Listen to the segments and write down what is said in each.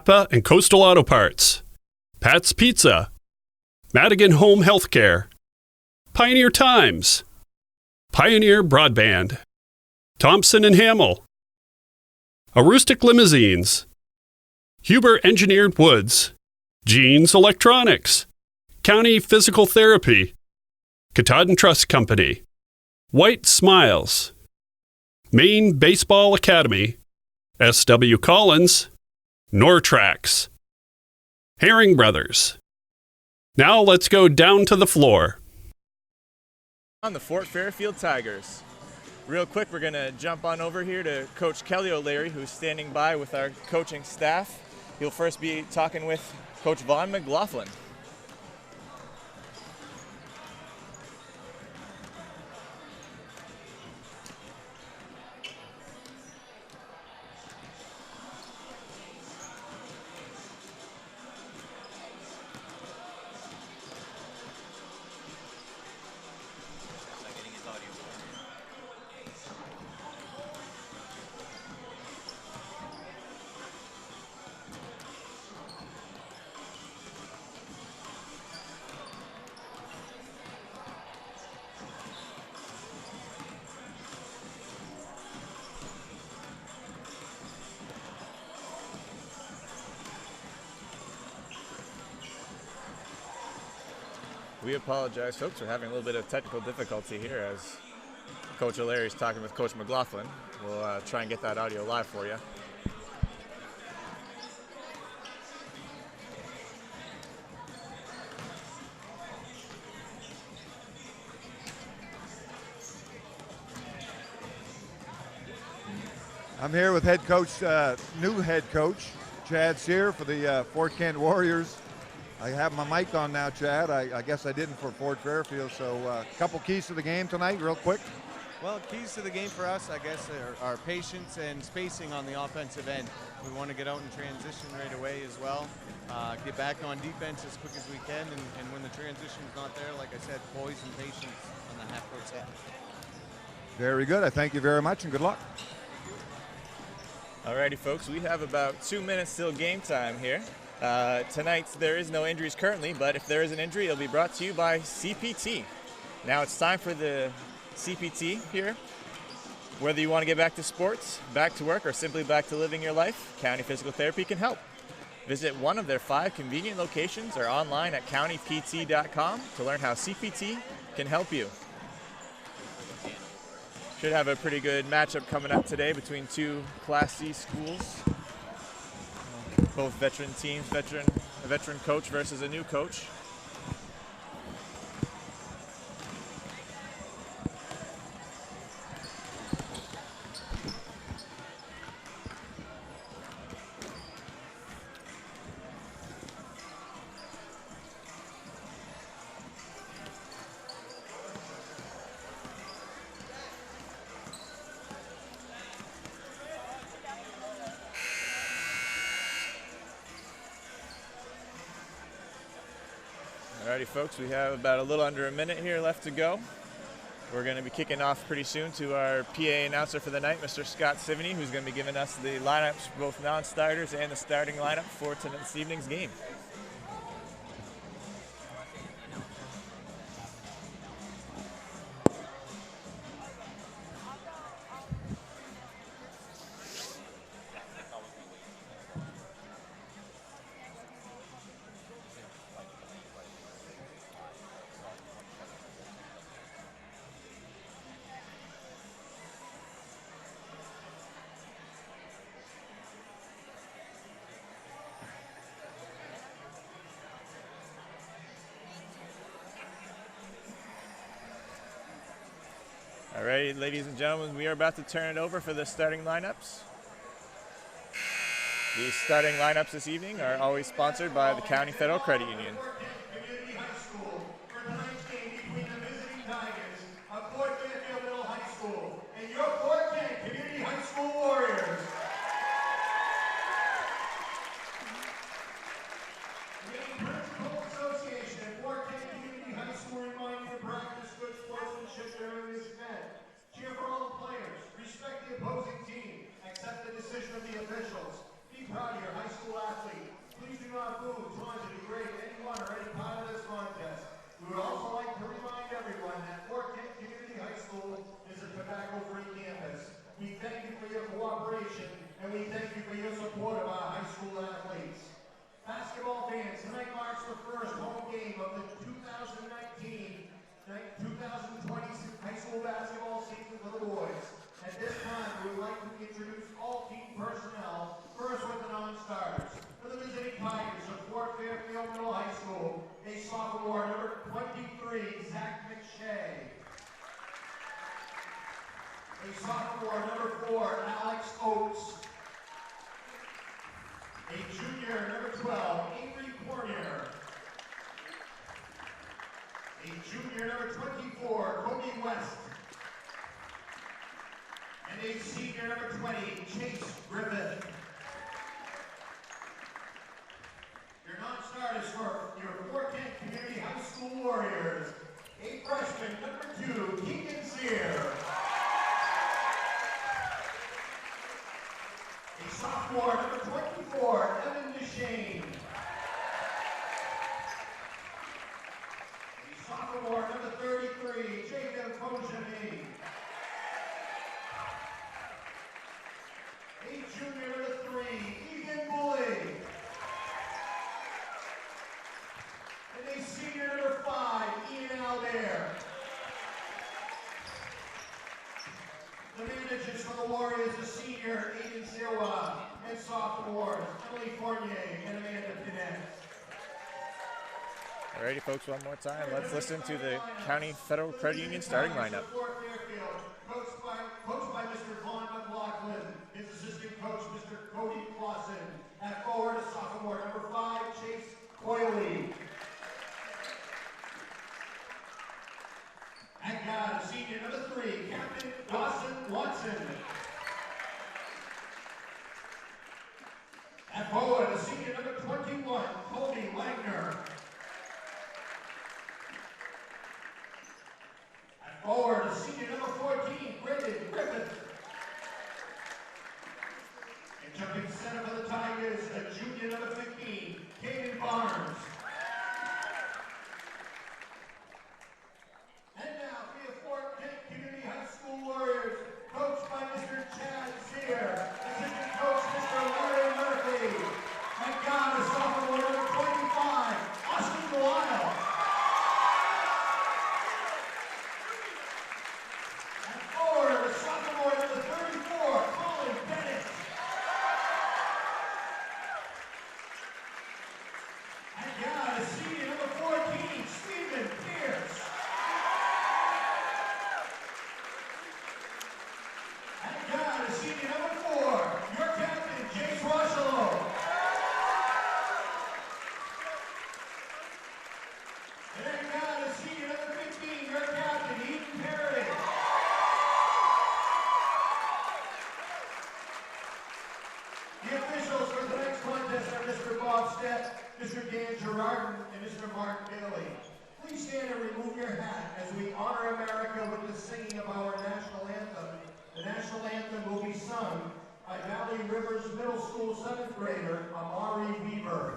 Napa and Coastal Auto Parts, Pat's Pizza, Madigan Home Healthcare, Pioneer Times, Pioneer Broadband, Thompson and Hamill, Aroostook Limousines, Huber Engineered Woods, Jeans Electronics, County Physical Therapy, Katahdin Trust Company, White Smiles, Maine Baseball Academy, S.W. Collins, Nortrax, Herring Brothers. Now let's go down to the floor. On the Fort Fairfield Tigers. Real quick, we're going to jump on over here to Coach Kelly O'Leary, who's standing by with our coaching staff. He'll first be talking with Coach Vaughn McLaughlin. We apologize, folks, for having a little bit of technical difficulty here as Coach O'Leary is talking with Coach McLaughlin. We'll try and get that audio live for you. I'm here with head coach, new head coach, Chad Sear for the Fort Kent Warriors. I have my mic on now, Chad. I guess I didn't for Fort Fairfield. So a couple keys to the game tonight, real quick. Well, keys to the game for us, I guess, are patience and spacing on the offensive end. We want to get out and transition right away as well. Get back on defense as quick as we can, and when the transition's not there, like I said, poise and patience on the half-court set. Very good. I thank you very much, and good luck. Alrighty, folks, we have about 2 minutes till game time here. Tonight, there is no injuries currently, but if there is an injury, it'll be brought to you by CPT. Now it's time for the CPT here. Whether you want to get back to sports, back to work, or simply back to living your life, County Physical Therapy can help. Visit one of their 5 convenient locations or online at countypt.com to learn how CPT can help you. Should have a pretty good matchup coming up today between 2 Class C schools. Both veteran teams, a veteran coach versus a new coach. Alrighty, folks, we have about a little under a minute here left to go. We're going to be kicking off pretty soon to our PA announcer for the night, Mr. Scott Sivney, who's going to be giving us the lineups, both non-starters and the starting lineup for tonight's evening's game. All right, ladies and gentlemen, we are about to turn it over for the starting lineups. The starting lineups this evening are always sponsored by the County Federal Credit Union. Respect the opposing team. Accept the decision of the officials. Be proud of your high school athlete. do not boo, taunt, degrade anyone or any part of this contest. We would also like to remind everyone that Fort Kent Community High School is a tobacco-free campus. We thank you for your cooperation, and we thank you for your support of our high school athletes. Basketball fans, tonight marks the first home game of the 2019-2020 high school basketball season for the boys. At this time, we would like to introduce all team personnel, first with the non-starters. For the visiting Tigers of Fort Fairfield Middle High School, a sophomore, number 23, Zach McShay. A sophomore, number 4, Alex Oates. A junior, number 12, Avery Cornier. A junior, number 24, Cody West. And a senior, number 20, Chase Griffith. Your non-starters for your Fort Kent Community High School Warriors. A freshman, number 2, Keegan Sear. A sophomore, number 24, Evan DeShane. A sophomore, number 33, Jacob Kojami. A junior, number 3, Ethan Bully. And a senior, number 5, Ian Albert. The managers for the Warriors, the senior, Aiden Silva, and sophomores, Emily Fournier and Amanda Pinette. Alrighty, folks, one more time. Let's listen to the County Federal Credit Union starting lineup. Coached by Mr. Vaughn McLaughlin, his assistant coach, Mr. Cody Clausen. At forward, a sophomore, number 5, Chase Coyley. At guard, a senior, number 3, Captain Dawson Watson. At forward, a senior, number 21, Colby Wagner. At forward, a senior, number 14, Brendan Griffith. And jumping center for the Tigers, a junior, number 15, Caden Barnes. And now for your Fort Kent Community High School Warriors, coached by Mr. Chad Sear, assistant coach Mr. Larry Murphy. And God, a sophomore, number 25, Austin Lyle. And forward, a sophomore, number 34, Colin Bennett. And God, a senior, number 14, Stephen Pierce. And God, a senior, number 4, your captain, Jace Rossello. And then God, a senior, number 15, your captain, Eden Perry. The officials for tonight's contest are Mr. Bob Stett, Mr. Dan Gerardin, and Mr. Mark Bailey. Please stand and remove your hat as we honor America with the singing of our national anthem. The national anthem will be sung by Valley Rivers Middle School 7th grader, Amari Weaver.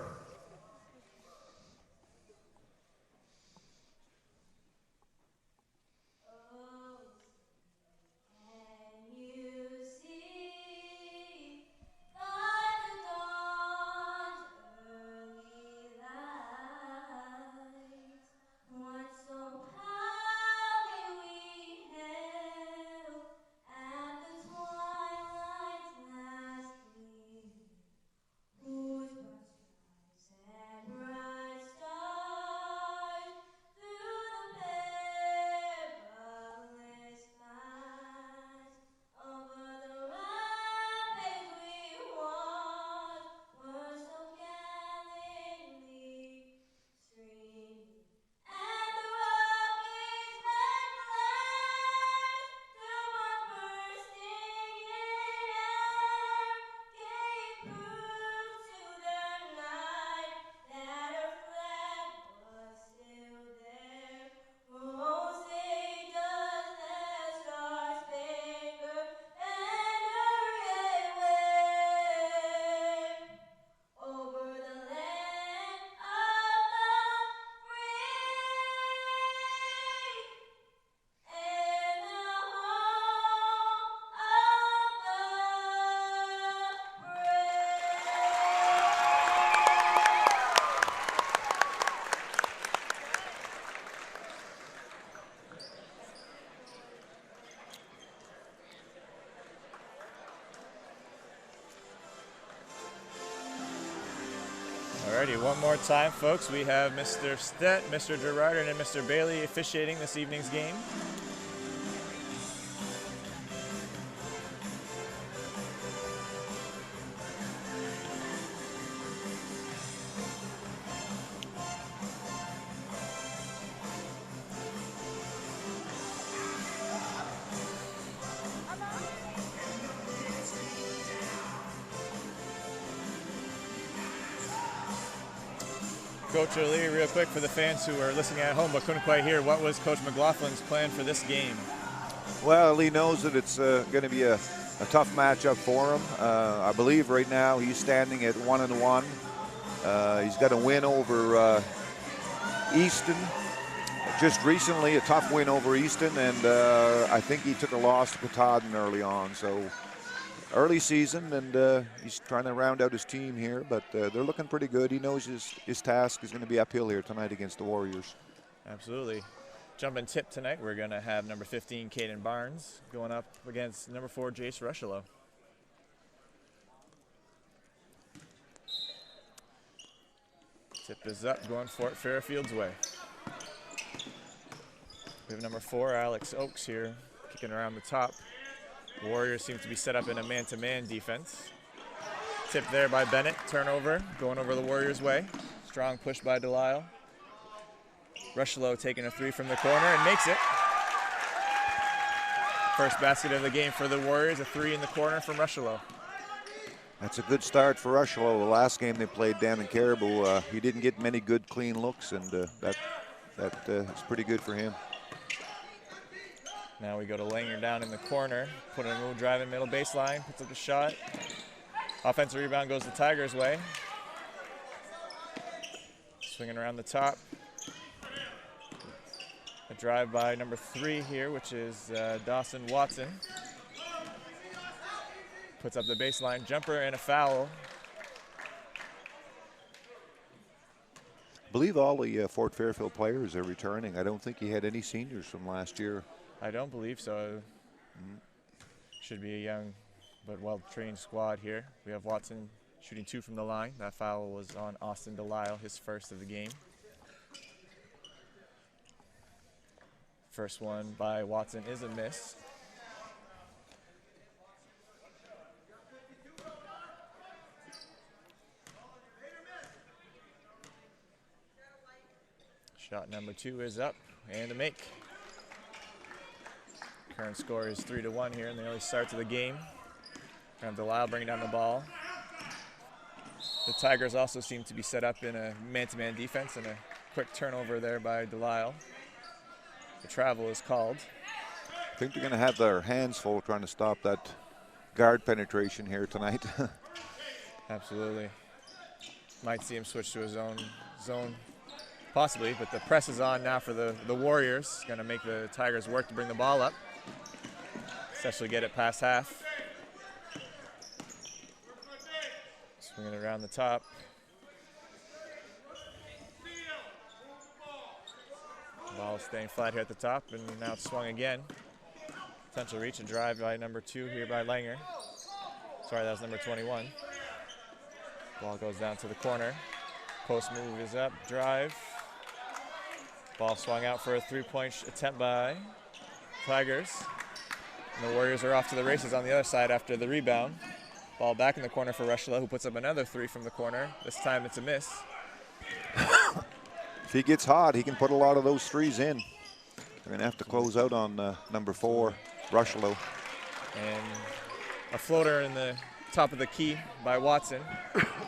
Whose Alrighty, one more time, folks. We have Mr. Stett, Mr. Gerardin, and Mr. Bailey officiating this evening's game. Coach O'Leary, real quick for the fans who are listening at home but couldn't quite hear, what was Coach McLaughlin's plan for this game? Well, he knows that it's going to be a tough matchup for him. I believe right now he's standing at 1-1. He's got a win over Easton. Just recently, a tough win over Easton, and I think he took a loss to Katahdin early on. So early season, and he's trying to round out his team here, but they're looking pretty good. He knows his task is going to be uphill here tonight against the Warriors. Absolutely. Jumping tip tonight, we're going to have number 15, Caden Barnes, going up against number 4, Jace Rushelo. Tip is up, going Fort Fairfield's way. We have number 4, Alex Oakes here, kicking around the top. Warriors seem to be set up in a man-to-man defense. Tip there by Bennett, turnover, going over the Warriors' way. Strong push by Delisle. Rushelo taking a 3 from the corner and makes it. First basket of the game for the Warriors, a 3 in the corner from Rushelo. That's a good start for Rushelo. The last game they played down in Caribou, he didn't get many good, clean looks, and that is pretty good for him. Now we go to Langer down in the corner, put a move drive in middle baseline, puts up a shot. Offensive rebound goes the Tigers' way. Swinging around the top. A drive by number 3 here, which is Dawson Watson. Puts up the baseline jumper and a foul. I believe all the Fort Fairfield players are returning. I don't think he had any seniors from last year. I don't believe so. Should be a young but well-trained squad here. We have Watson shooting 2 from the line. That foul was on Austin Delisle, his first of the game. First one by Watson is a miss. Shot number 2 is up and a make. Current score is 3-1 here in the early starts of the game. We have Delisle bringing down the ball. The Tigers also seem to be set up in a man-to-man defense, and a quick turnover there by Delisle. The travel is called. I think they're going to have their hands full trying to stop that guard penetration here tonight. Absolutely. Might see him switch to his own zone, possibly, but the press is on now for the Warriors. Going to make the Tigers work to bring the ball up. Especially get it past half. Swinging it around the top. Ball staying flat here at the top, and now it's swung again. Potential reach and drive by number 2 here by Langer. Sorry, that was number 21. Ball goes down to the corner. Post move is up, drive. Ball swung out for a 3-point attempt by Tigers. And the Warriors are off to the races on the other side after the rebound. Ball back in the corner for Rushelo, who puts up another 3 from the corner. This time it's a miss. If he gets hot, he can put a lot of those threes in. They're going to have to close out on number 4, Rushelo. And a floater in the top of the key by Watson.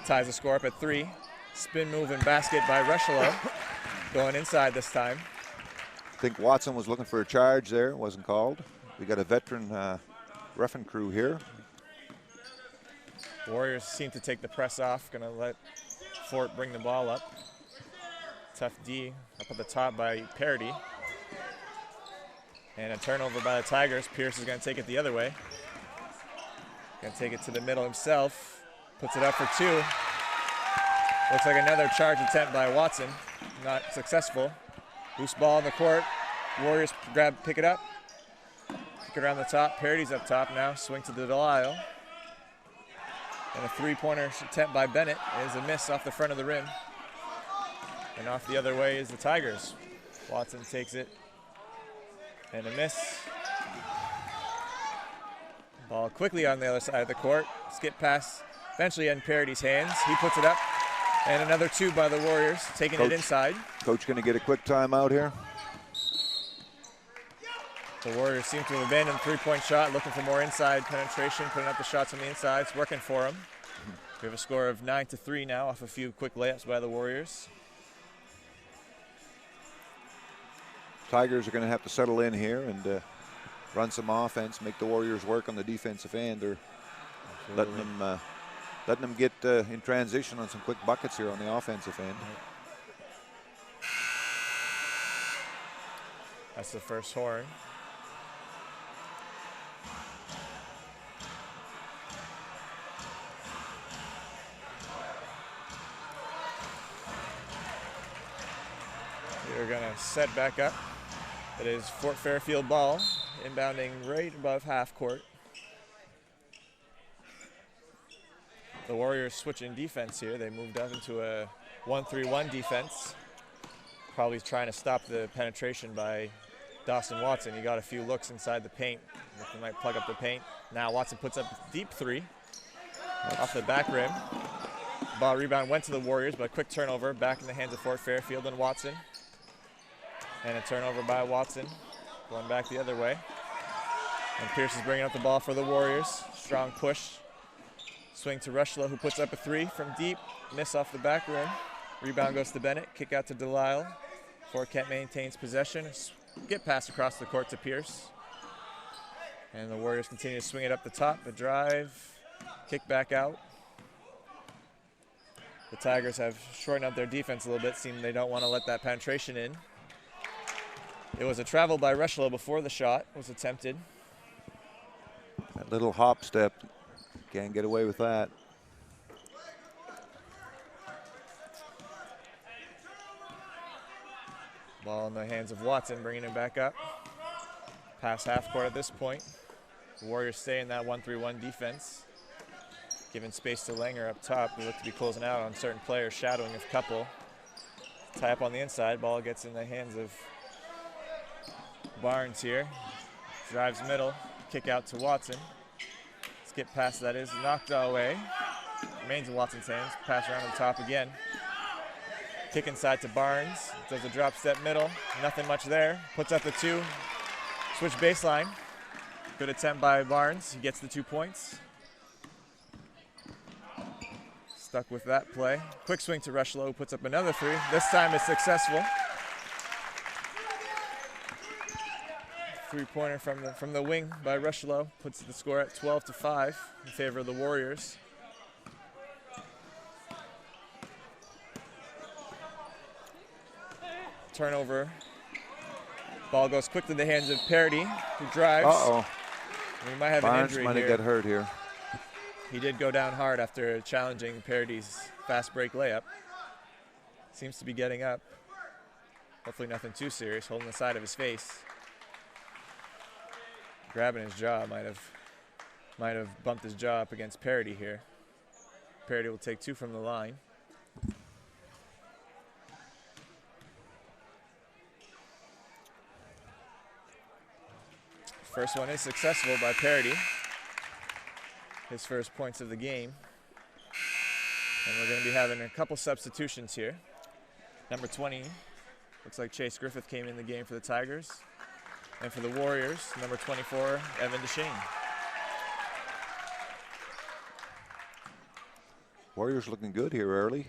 Ties the score up at 3. Spin move and basket by Rushelo. Going inside this time. I think Watson was looking for a charge there. It wasn't called. We got a veteran roughing crew here. Warriors seem to take the press off. Going to let Fort bring the ball up. Tough D up at the top by Parody. And a turnover by the Tigers. Pierce is going to take it the other way. Going to take it to the middle himself. Puts it up for 2. Looks like another charge attempt by Watson. Not successful. Loose ball in the court. Warriors pick it up. Pick it around the top. Parody's up top now. Swing to the Delisle. And a three-pointer attempt by Bennett is a miss off the front of the rim. And off the other way is the Tigers. Watson takes it. And a miss. Ball quickly on the other side of the court. Skip pass eventually in Parady's hands. He puts it up. And another two by the Warriors, taking it inside. Coach going to get a quick timeout here. The Warriors seem to have abandoned the three-point shot, looking for more inside penetration, putting up the shots on the inside. It's working for them. We have a score of 9-3 now off a few quick layups by the Warriors. Tigers are going to have to settle in here and run some offense, make the Warriors work on the defensive end. They're letting them get in transition on some quick buckets here on the offensive end. That's the first horn. We're going to set back up. It is Fort Fairfield ball, inbounding right above half court. The Warriors switching defense here. They moved up into a 1-3-1 defense. Probably trying to stop the penetration by Dawson Watson. He got a few looks inside the paint. They might plug up the paint. Now Watson puts up a deep three off the back rim. Ball rebound went to the Warriors, but a quick turnover back in the hands of Fort Fairfield and Watson. And a turnover by Watson, going back the other way. And Pierce is bringing up the ball for the Warriors. Strong push. Swing to Rushlow, who puts up a three from deep. Miss off the back rim. Rebound goes to Bennett. Kick out to Delisle. Fort Kent maintains possession. Get pass across the court to Pierce. And the Warriors continue to swing it up the top. The drive. Kick back out. The Tigers have shortened up their defense a little bit. Seem they don't want to let that penetration in. It was a travel by Rushlow before the shot was attempted. That little hop step, can't get away with that. Ball in the hands of Watson, bringing it back up. Past half court at this point. The Warriors stay in that 1-3-1 defense. Giving space to Langer up top. They look to be closing out on certain players, shadowing a couple. Tie up on the inside. Ball gets in the hands of Barnes here. Drives middle. Kick out to Watson. Skip pass that is knocked away. Remains in Watson's hands. Pass around the top again. Kick inside to Barnes. Does a drop step middle. Nothing much there. Puts up the two. Switch baseline. Good attempt by Barnes. He gets the 2 points. Stuck with that play. Quick swing to Rushlow. Puts up another three. This time it's successful. Three-pointer from the wing by Rushlow puts the score at 12-5 in favor of the Warriors. Turnover. Ball goes quick to the hands of Parody, who drives. Uh-oh. We might have Barnes an injury might here. get hurt here. He did go down hard after challenging Parody's fast break layup. Seems to be getting up. Hopefully nothing too serious, holding the side of his face. Grabbing his jaw, might have bumped his jaw up against Parody here. Parody will take two from the line. First one is successful by Parody. His first points of the game. And we're going to be having a couple substitutions here. Number 20, looks like Chase Griffith came in the game for the Tigers. And for the Warriors, number 24, Evan DeShane. Warriors looking good here early,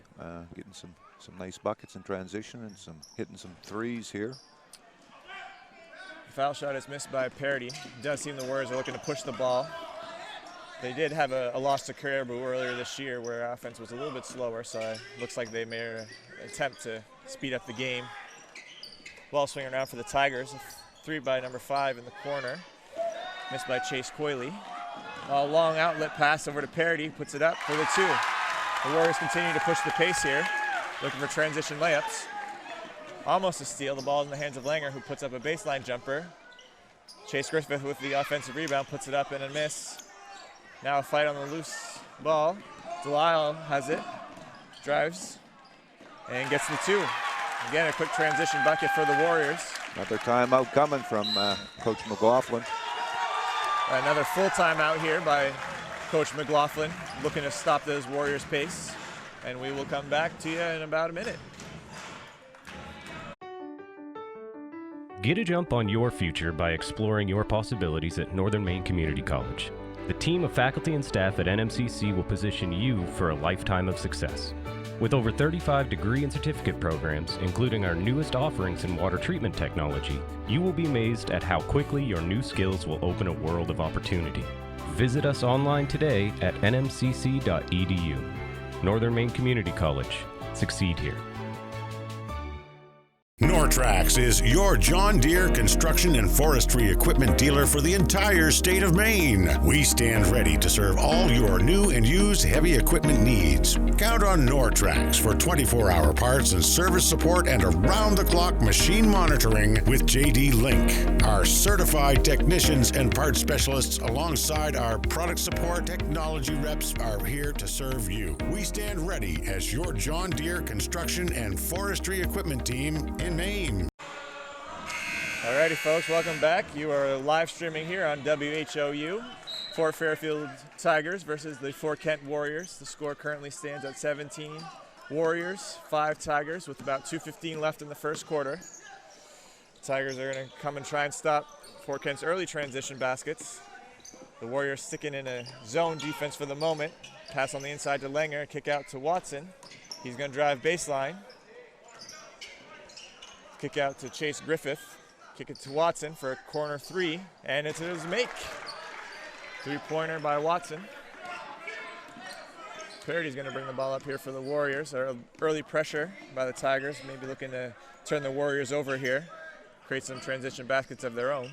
getting some nice buckets in transition and hitting some threes here. The foul shot is missed by Parody. It does seem the Warriors are looking to push the ball. They did have a loss to Caribou earlier this year where offense was a little bit slower, so it looks like they made an attempt to speed up the game. Ball swinging around for the Tigers. Three by number 5 in the corner. Missed by Chase Coyley. A long outlet pass over to Parody, puts it up for the two. The Warriors continue to push the pace here, looking for transition layups. Almost a steal. The ball in the hands of Langer, who puts up a baseline jumper. Chase Griffith with the offensive rebound, puts it up and a miss. Now a fight on the loose ball. Delisle has it, drives, and gets the 2. Again, a quick transition bucket for the Warriors. Another timeout coming from Coach McLaughlin. Another full timeout here by Coach McLaughlin, looking to stop those Warriors' pace. And we will come back to you in about a minute. Get a jump on your future by exploring your possibilities at Northern Maine Community College. The team of faculty and staff at NMCC will position you for a lifetime of success. With over 35 degree and certificate programs, including our newest offerings in water treatment technology, you will be amazed at how quickly your new skills will open a world of opportunity. Visit us online today at nmcc.edu. Northern Maine Community College. Succeed here. Nortrax is your John Deere construction and forestry equipment dealer for the entire state of Maine. We stand ready to serve all your new and used heavy equipment needs. Count on Nortrax for 24-hour parts and service support and around-the-clock machine monitoring with JD Link. Our certified technicians and parts specialists alongside our product support technology reps are here to serve you. We stand ready as your John Deere construction and forestry equipment team in Maine. Alrighty, folks, welcome back. You are live streaming here on WHOU. Fort Fairfield Tigers versus the Fort Kent Warriors. The score currently stands at 17 Warriors, 5 Tigers, with about 2:15 left in the first quarter. Tigers are going to come and try and stop Fort Kent's early transition baskets. The Warriors sticking in a zone defense for the moment. Pass on the inside to Langer, kick out to Watson. He's going to drive baseline. Kick out to Chase Griffith. Kick it to Watson for a corner 3, and it's his make. 3-pointer by Watson. Clarity's going to bring the ball up here for the Warriors. Early pressure by the Tigers, maybe looking to turn the Warriors over here, create some transition baskets of their own.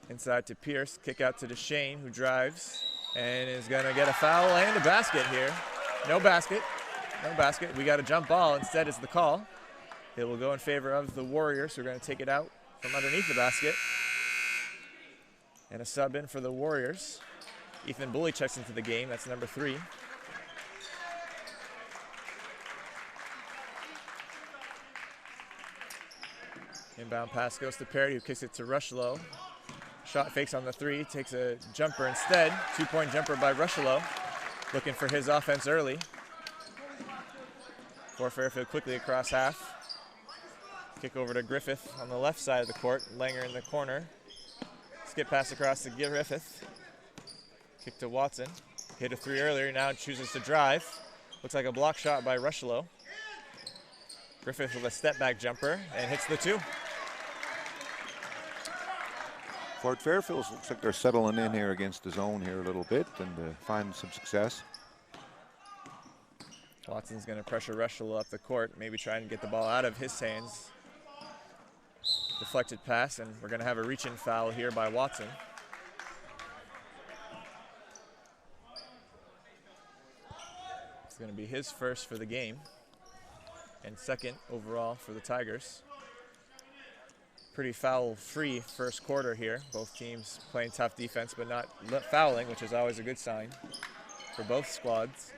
Inside to Pierce, kick out to DeShane, who drives and is going to get a foul and a basket here. No basket. No basket. We got a jump ball. Instead, it's the call. It will go in favor of the Warriors, who are going to take it out from underneath the basket. And a sub in for the Warriors. Ethan Bully checks into the game. That's number 3. Inbound pass goes to Parity, who kicks it to Rushlow. Shot fakes on the 3, takes a jumper instead. 2-point jumper by Rushlow, looking for his offense early. For Fairfield quickly across half. Kick over to Griffith on the left side of the court. Langer in the corner. Skip pass across to Griffith. Kick to Watson. Hit a 3 earlier, now chooses to drive. Looks like a block shot by Rushlow. Griffith with a step back jumper and hits the 2. Fort Fairfield looks like they're settling in here against the zone here a little bit and find some success. Watson's going to pressure Rushlow up the court, maybe trying to get the ball out of his hands. Deflected pass, and we're going to have a reach-in foul here by Watson. It's going to be his first for the game and second overall for the Tigers. Pretty foul-free first quarter here. Both teams playing tough defense but not fouling, which is always a good sign for both squads.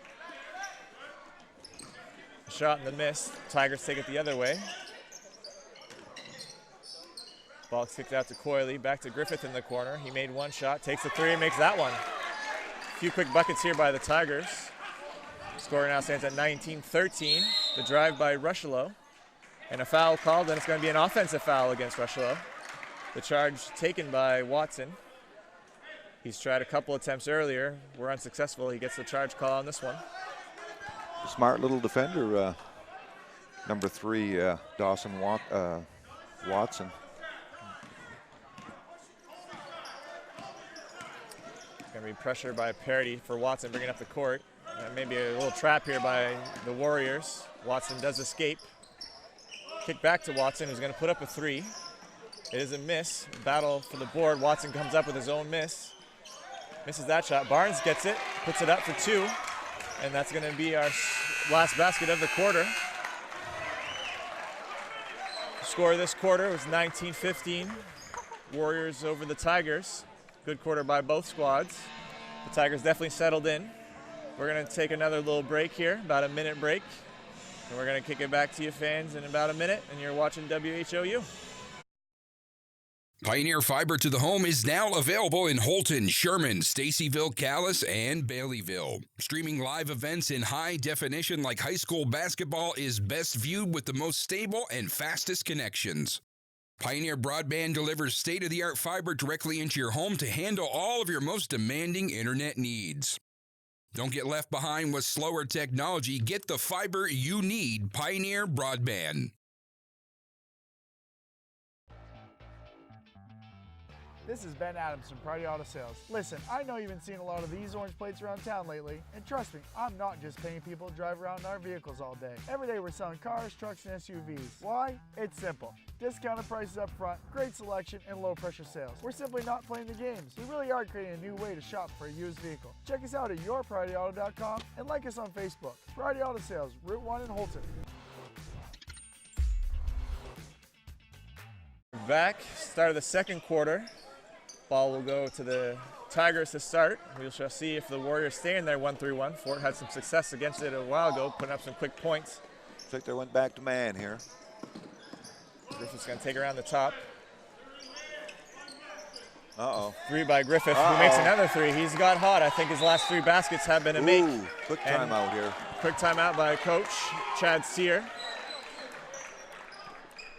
Shot and the miss. Tigers take it the other way. Ball kicked out to Coyley. Back to Griffith in the corner. He made one shot, takes the 3, and makes that one. A few quick buckets here by the Tigers. Score now stands at 19-13. The drive by Rushlow. And a foul called, and it's going to be an offensive foul against Rushlow. The charge taken by Watson. He's tried a couple attempts earlier. Were unsuccessful. He gets the charge call on this one. Smart little defender, number 3, Dawson Watson. Going to be pressure by Parity for Watson, bringing up the court. Maybe a little trap here by the Warriors. Watson does escape. Kick back to Watson, who's going to put up a 3. It is a miss. Battle for the board. Watson comes up with his own miss. Misses that shot. Barnes gets it, puts it up for 2. And that's going to be our last basket of the quarter. The score of this quarter was 19-15. Warriors over the Tigers. Good quarter by both squads. The Tigers definitely settled in. We're going to take another little break here, about a minute break. And we're going to kick it back to you fans in about a minute, and you're watching WHOU. Pioneer Fiber to the Home is now available in Holton, Sherman, Stacyville, Calais, and Baileyville. Streaming live events in high definition like high school basketball is best viewed with the most stable and fastest connections. Pioneer Broadband delivers state-of-the-art fiber directly into your home to handle all of your most demanding internet needs. Don't get left behind with slower technology. Get the fiber you need. Pioneer Broadband. This is Ben Adams from Priority Auto Sales. Listen, I know you've been seeing a lot of these orange plates around town lately, and trust me, I'm not just paying people to drive around in our vehicles all day. Every day we're selling cars, trucks, and SUVs. Why? It's simple. Discounted prices up front, great selection, and low pressure sales. We're simply not playing the games. We really are creating a new way to shop for a used vehicle. Check us out at yourpriorityauto.com and like us on Facebook. Priority Auto Sales, Route 1 in Holton. Back, start of the second quarter. Ball will go to the Tigers to start. We shall see if the Warriors stay in there 1-3-1. Fort had some success against it a while ago, putting up some quick points. Looks like they went back to man here. Griffith's going to take around the top. Uh-oh. Three by Griffith, who makes another three. He's got hot. I think his last three baskets have been a make. Quick timeout here. Quick timeout by Coach Chad Sear.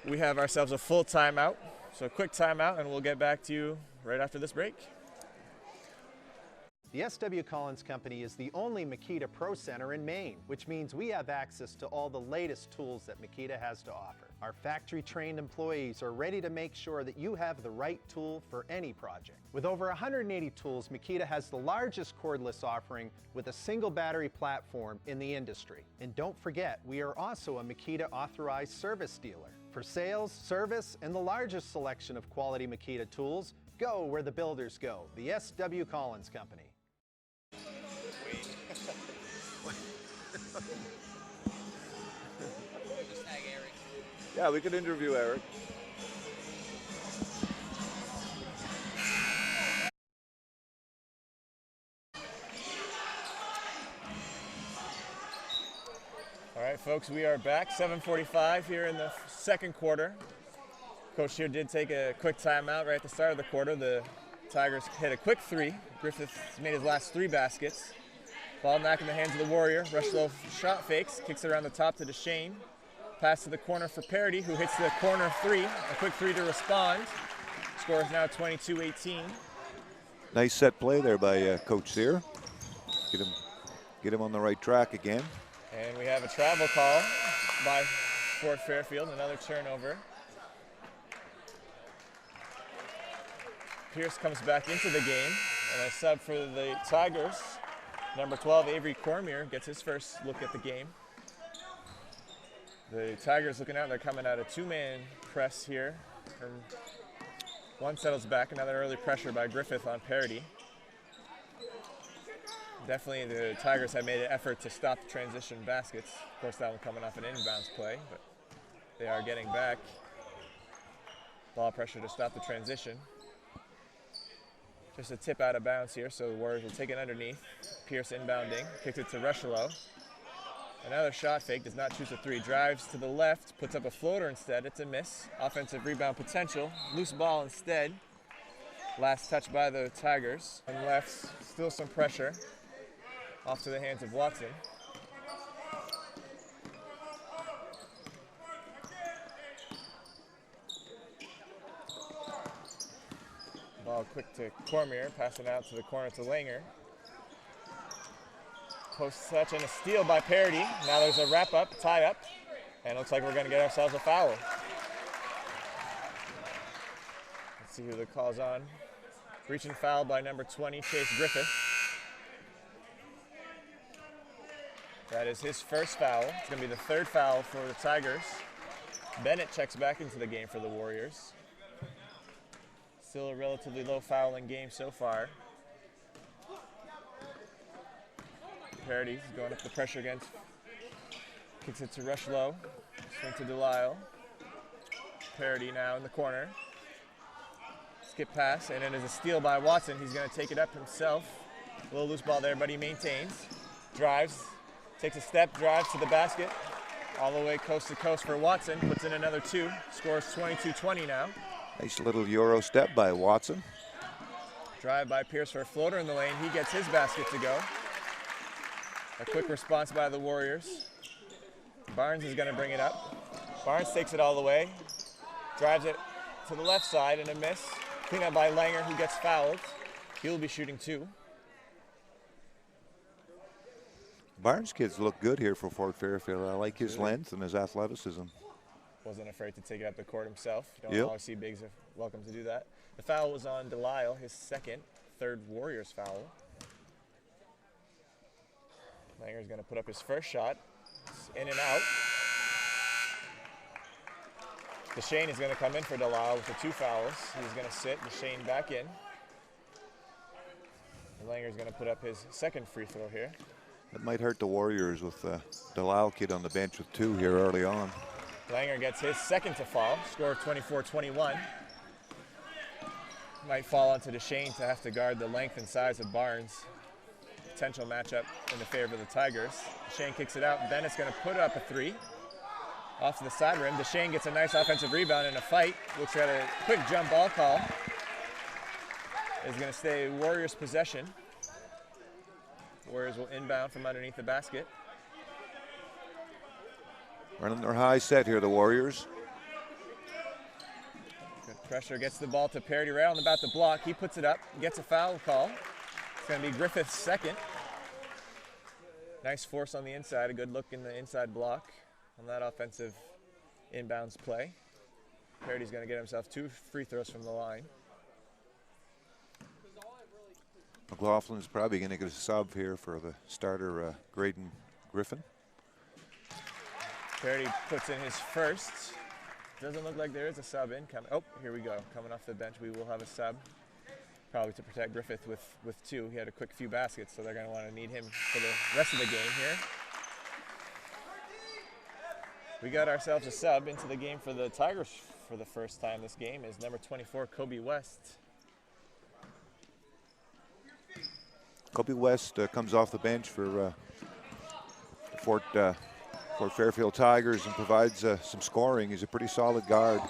We have ourselves a full timeout. So quick timeout, and we'll get back to you right after this break. The S.W. Collins Company is the only Makita Pro Center in Maine, which means we have access to all the latest tools that Makita has to offer. Our factory-trained employees are ready to make sure that you have the right tool for any project. With over 180 tools, Makita has the largest cordless offering with a single battery platform in the industry. And don't forget, we are also a Makita authorized service dealer. For sales, service, and the largest selection of quality Makita tools, go where the builders go, the S.W. Collins Company. Yeah, we could interview Eric. All right, folks, we are back. 7:45 here in the second quarter. Coach here did take a quick timeout right at the start of the quarter. The Tigers hit a quick three. Griffith made his last three baskets. Ball back in the hands of the Warrior. Rushlow shot fakes, kicks it around the top to DeShane. Pass to the corner for Parody, who hits the corner three. A quick three to respond. Score is now 22-18. Nice set play there by Coach Sear. Get him on the right track again. And we have a travel call by Fort Fairfield, another turnover. Pierce comes back into the game, and a sub for the Tigers. Number 12, Avery Cormier, gets his first look at the game. The Tigers looking out, they're coming out a two-man press here. One settles back, another early pressure by Griffith on Parody. Definitely the Tigers have made an effort to stop the transition baskets. Of course, that one coming off an inbounds play, but they are getting back. Ball pressure to stop the transition. Just a tip out of bounds here, so the Warriors will take it underneath. Pierce inbounding, kicks it to Rushlow. Another shot fake, does not choose a three. Drives to the left, puts up a floater instead. It's a miss. Offensive rebound potential. Loose ball instead. Last touch by the Tigers. And left, still some pressure. Off to the hands of Watson. Ball quick to Cormier, passing out to the corner to Langer. Post touch and a steal by Parody. Now there's a wrap up, tie up, and it looks like we're going to get ourselves a foul. Let's see who the call's on. Reaching foul by number 20, Chase Griffith. That is his first foul. It's going to be the third foul for the Tigers. Bennett checks back into the game for the Warriors. Still a relatively low fouling game so far. Parody's going up the pressure against. Kicks it to Rushlow. Swing to Delisle. Parody now in the corner. Skip pass, and it is a steal by Watson. He's going to take it up himself. A little loose ball there, but he maintains. Drives, takes a step, drives to the basket. All the way coast to coast for Watson. Puts in another 2. Scores 22-20 now. Nice little Euro step by Watson. Drive by Pierce for a floater in the lane. He gets his basket to go. A quick response by the Warriors. Barnes is going to bring it up. Barnes takes it all the way. Drives it to the left side and a miss. Clean up by Langer, who gets fouled. He'll be shooting 2. Barnes kids look good here for Fort Fairfield. I like his length and his athleticism. Wasn't afraid to take it up the court himself. You don't Yep. always see bigs are welcome to do that. The foul was on Delisle, his third Warriors foul. Langer's going to put up his first shot. It's in and out. Deshane is going to come in for Delisle with the 2 fouls. He's going to sit Deshane back in. And Langer's going to put up his second free throw here. It might hurt the Warriors with Delisle kid on the bench with 2 here early on. Langer gets his second to fall, score of 24-21. Might fall onto Deshane to have to guard the length and size of Barnes. Potential matchup in the favor of the Tigers. Deshane kicks it out. Bennett's going to put up a 3. Off to the side rim. Deshane gets a nice offensive rebound in a fight. Looks at a quick jump ball call. Is going to stay Warriors possession. Warriors will inbound from underneath the basket. Running their high set here, the Warriors. Good pressure, gets the ball to Parity right on about the block. He puts it up, gets a foul call. It's going to be Griffith's second. Nice force on the inside, a good look in the inside block on that offensive inbounds play. Parity's going to get himself 2 free throws from the line. McLaughlin's probably going to get a sub here for the starter, Graydon Griffin. Parity puts in his first. Doesn't look like there is a sub in. Oh, here we go. Coming off the bench, we will have a sub. Probably to protect Griffith with 2. He had a quick few baskets, so they're going to want to need him for the rest of the game here. We got ourselves a sub into the game for the Tigers for the first time this game is number 24, Kobe West. Kobe West comes off the bench for Fort Fairfield Tigers and provides some scoring. He's a pretty solid guard.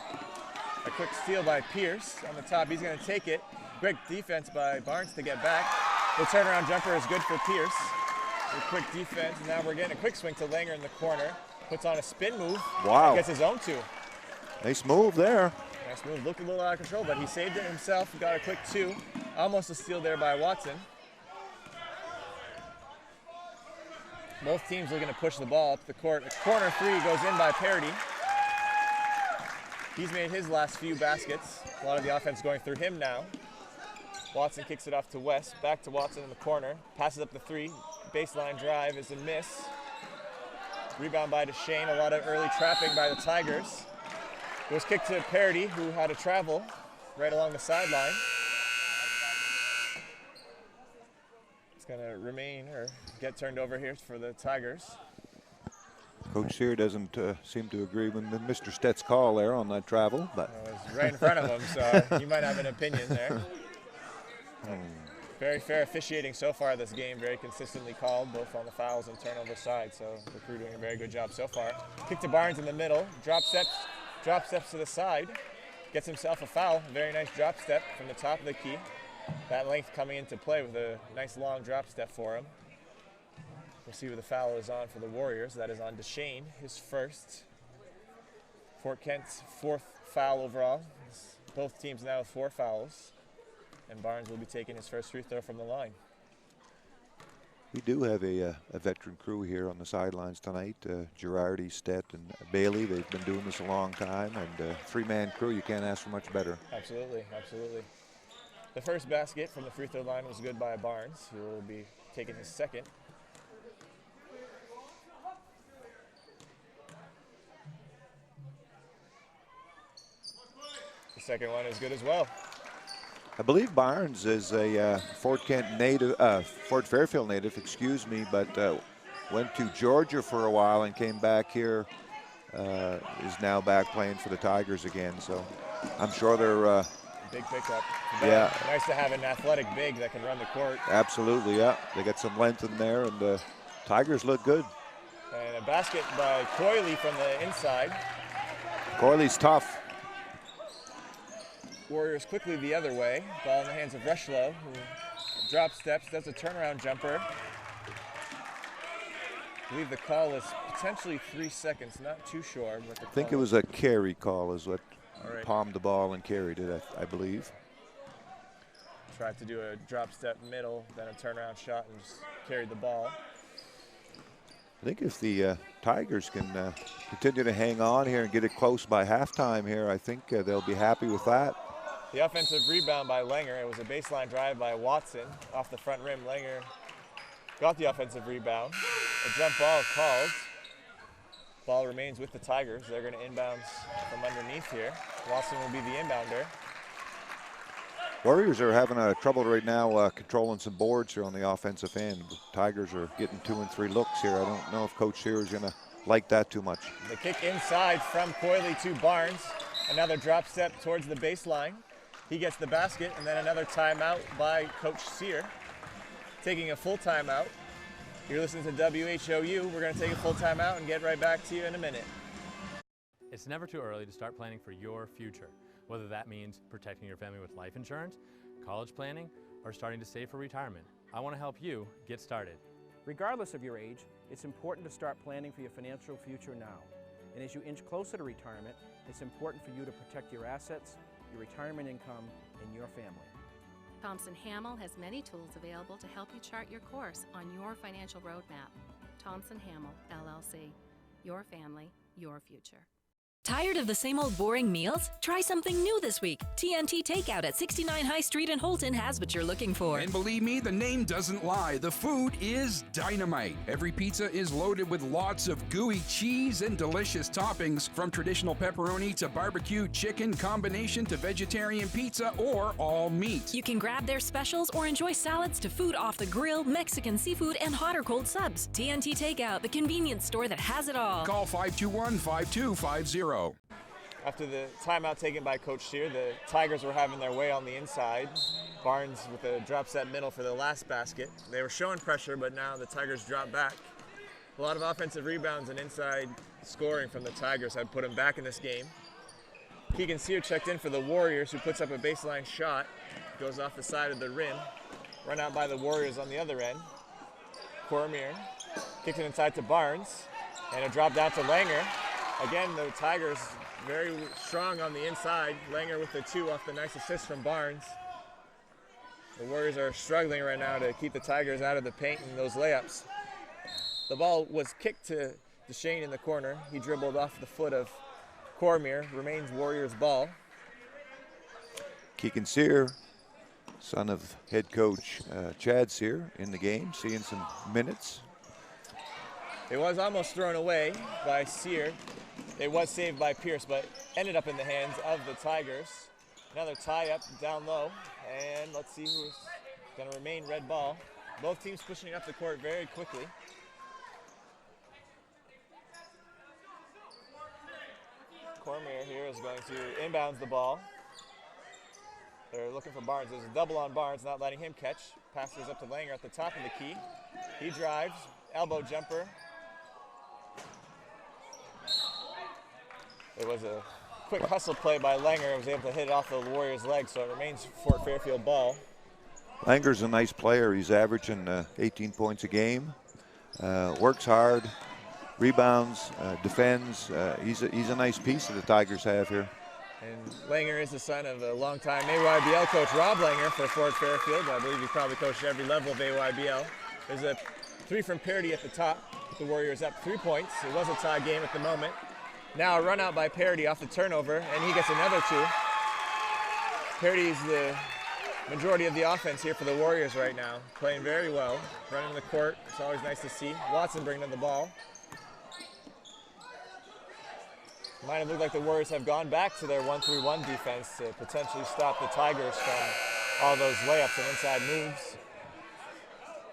A quick steal by Pierce on the top. He's going to take it. Quick defense by Barnes to get back. The turnaround jumper is good for Pierce. A quick defense. Now we're getting a quick swing to Langer in the corner. Puts on a spin move. Wow. Gets his own 2. Nice move there. Nice move. Looked a little out of control, but he saved it himself. Got a quick 2. Almost a steal there by Watson. Both teams looking to push the ball up the court. A corner 3 goes in by Parity. He's made his last few baskets. A lot of the offense going through him now. Watson kicks it off to West. Back to Watson in the corner. Passes up the 3. Baseline drive is a miss. Rebound by Deshane. A lot of early trapping by the Tigers. It was kicked to Parity, who had to travel right along the sideline. Going to remain or get turned over here for the Tigers. Coach here doesn't seem to agree with Mr. Stett's call there on that travel, but it was right in front of him, so you might have an opinion there. Very fair officiating so far this game, very consistently called, both on the fouls and turnover side, so the crew doing a very good job so far. Kick to Barnes in the middle, drop steps to the side, gets himself a foul, very nice drop step from the top of the key. That length coming into play with a nice long drop step for him. We'll see where the foul is on for the Warriors. That is on Deshane, his first. Fort Kent's 4th foul overall. Both teams now with 4 fouls. And Barnes will be taking his first free throw from the line. we do have a veteran crew here on the sidelines tonight. Girardi, Stett, and Bailey. They've been doing this a long time. And 3-man crew, you can't ask for much better. Absolutely, absolutely. The first basket from the free throw line was good by Barnes, who will be taking his second. The second one is good as well. I believe Barnes is a Fort Fairfield native, excuse me, but went to Georgia for a while and came back here. Is now back playing for the Tigers again. So I'm sure they're Big pickup. Yeah. Nice to have an athletic big that can run the court. Absolutely, yeah. They got some length in there, and Tigers look good. And a basket by Coyley from the inside. Coyley's tough. Warriors quickly the other way. Ball in the hands of Rushlow, who drop steps, does a turnaround jumper. I believe the call is potentially 3 seconds, not too sure. But I think it was a carry call is what right. palmed the ball and carried it, I believe. Tried to do a drop step middle, then a turnaround shot, and just carried the ball. I think if the Tigers can continue to hang on here and get it close by halftime here, I think they'll be happy with that. The offensive rebound by Langer. It was a baseline drive by Watson off the front rim. Langer got the offensive rebound. A jump ball called. Ball remains with the Tigers. They're going to inbounds from underneath here. Watson will be the inbounder. Warriors are having trouble right now controlling some boards here on the offensive end. The Tigers are getting 2 and 3 looks here. I don't know if Coach Sear is going to like that too much. The kick inside from Coyley to Barnes. Another drop step towards the baseline. He gets the basket, and then another timeout by Coach Sear. Taking a full timeout. You're listening to WHOU. We're going to take a full timeout and get right back to you in a minute. It's never too early to start planning for your future, whether that means protecting your family with life insurance, college planning, or starting to save for retirement. I want to help you get started. Regardless of your age, it's important to start planning for your financial future now. And as you inch closer to retirement, it's important for you to protect your assets, your retirement income, and your family. Thompson Hamel has many tools available to help you chart your course on your financial roadmap. Thompson Hamel, LLC. Your family, your future. Tired of the same old boring meals? Try something new this week. TNT Takeout at 69 High Street in Holton has what you're looking for. And believe me, the name doesn't lie. The food is dynamite. Every pizza is loaded with lots of gooey cheese and delicious toppings, from traditional pepperoni to barbecue chicken combination to vegetarian pizza or all meat. You can grab their specials or enjoy salads to food off the grill, Mexican seafood, and hot or cold subs. TNT Takeout, the convenience store that has it all. Call 521-5250. After the timeout taken by Coach Sear, the Tigers were having their way on the inside. Barnes with a drop set middle for the last basket. They were showing pressure, but now the Tigers drop back. A lot of offensive rebounds and inside scoring from the Tigers have put them back in this game. Keegan Sear checked in for the Warriors, who puts up a baseline shot. Goes off the side of the rim. Run out by the Warriors on the other end. Cormier kicks it inside to Barnes. And a drop down to Langer. Again, the Tigers very strong on the inside. Langer with the 2 off the nice assist from Barnes. The Warriors are struggling right now to keep the Tigers out of the paint and those layups. The ball was kicked to Deshane in the corner. He dribbled off the foot of Cormier. Remains Warriors ball. Keegan Sear, son of head coach Chad Sear, in the game, seeing some minutes. It was almost thrown away by Sear. It was saved by Pierce, but ended up in the hands of the Tigers. Another tie-up down low, and let's see who's going to remain red ball. Both teams pushing up the court very quickly. Cormier here is going to inbounds the ball. They're looking for Barnes. There's a double on Barnes, not letting him catch. Passes up to Langer at the top of the key. He drives, elbow jumper. It was a quick hustle play by Langer. Was able to hit it off the Warriors' leg, so it remains Fort Fairfield ball. Langer's a nice player. He's averaging 18 points a game. Works hard, rebounds, defends. He's a nice piece that the Tigers have here. And Langer is the son of a longtime AYBL coach, Rob Langer, for Fort Fairfield. I believe he probably coached every level of AYBL. There's a 3 from Parody at the top. The Warriors up 3 points. It was a tie game at the moment. Now a run out by Parody off the turnover, and he gets another 2. Parody's the majority of the offense here for the Warriors right now, playing very well, running the court. It's always nice to see. Watson bringing the ball. Might have looked like the Warriors have gone back to their 1-3-1 defense to potentially stop the Tigers from all those layups and inside moves.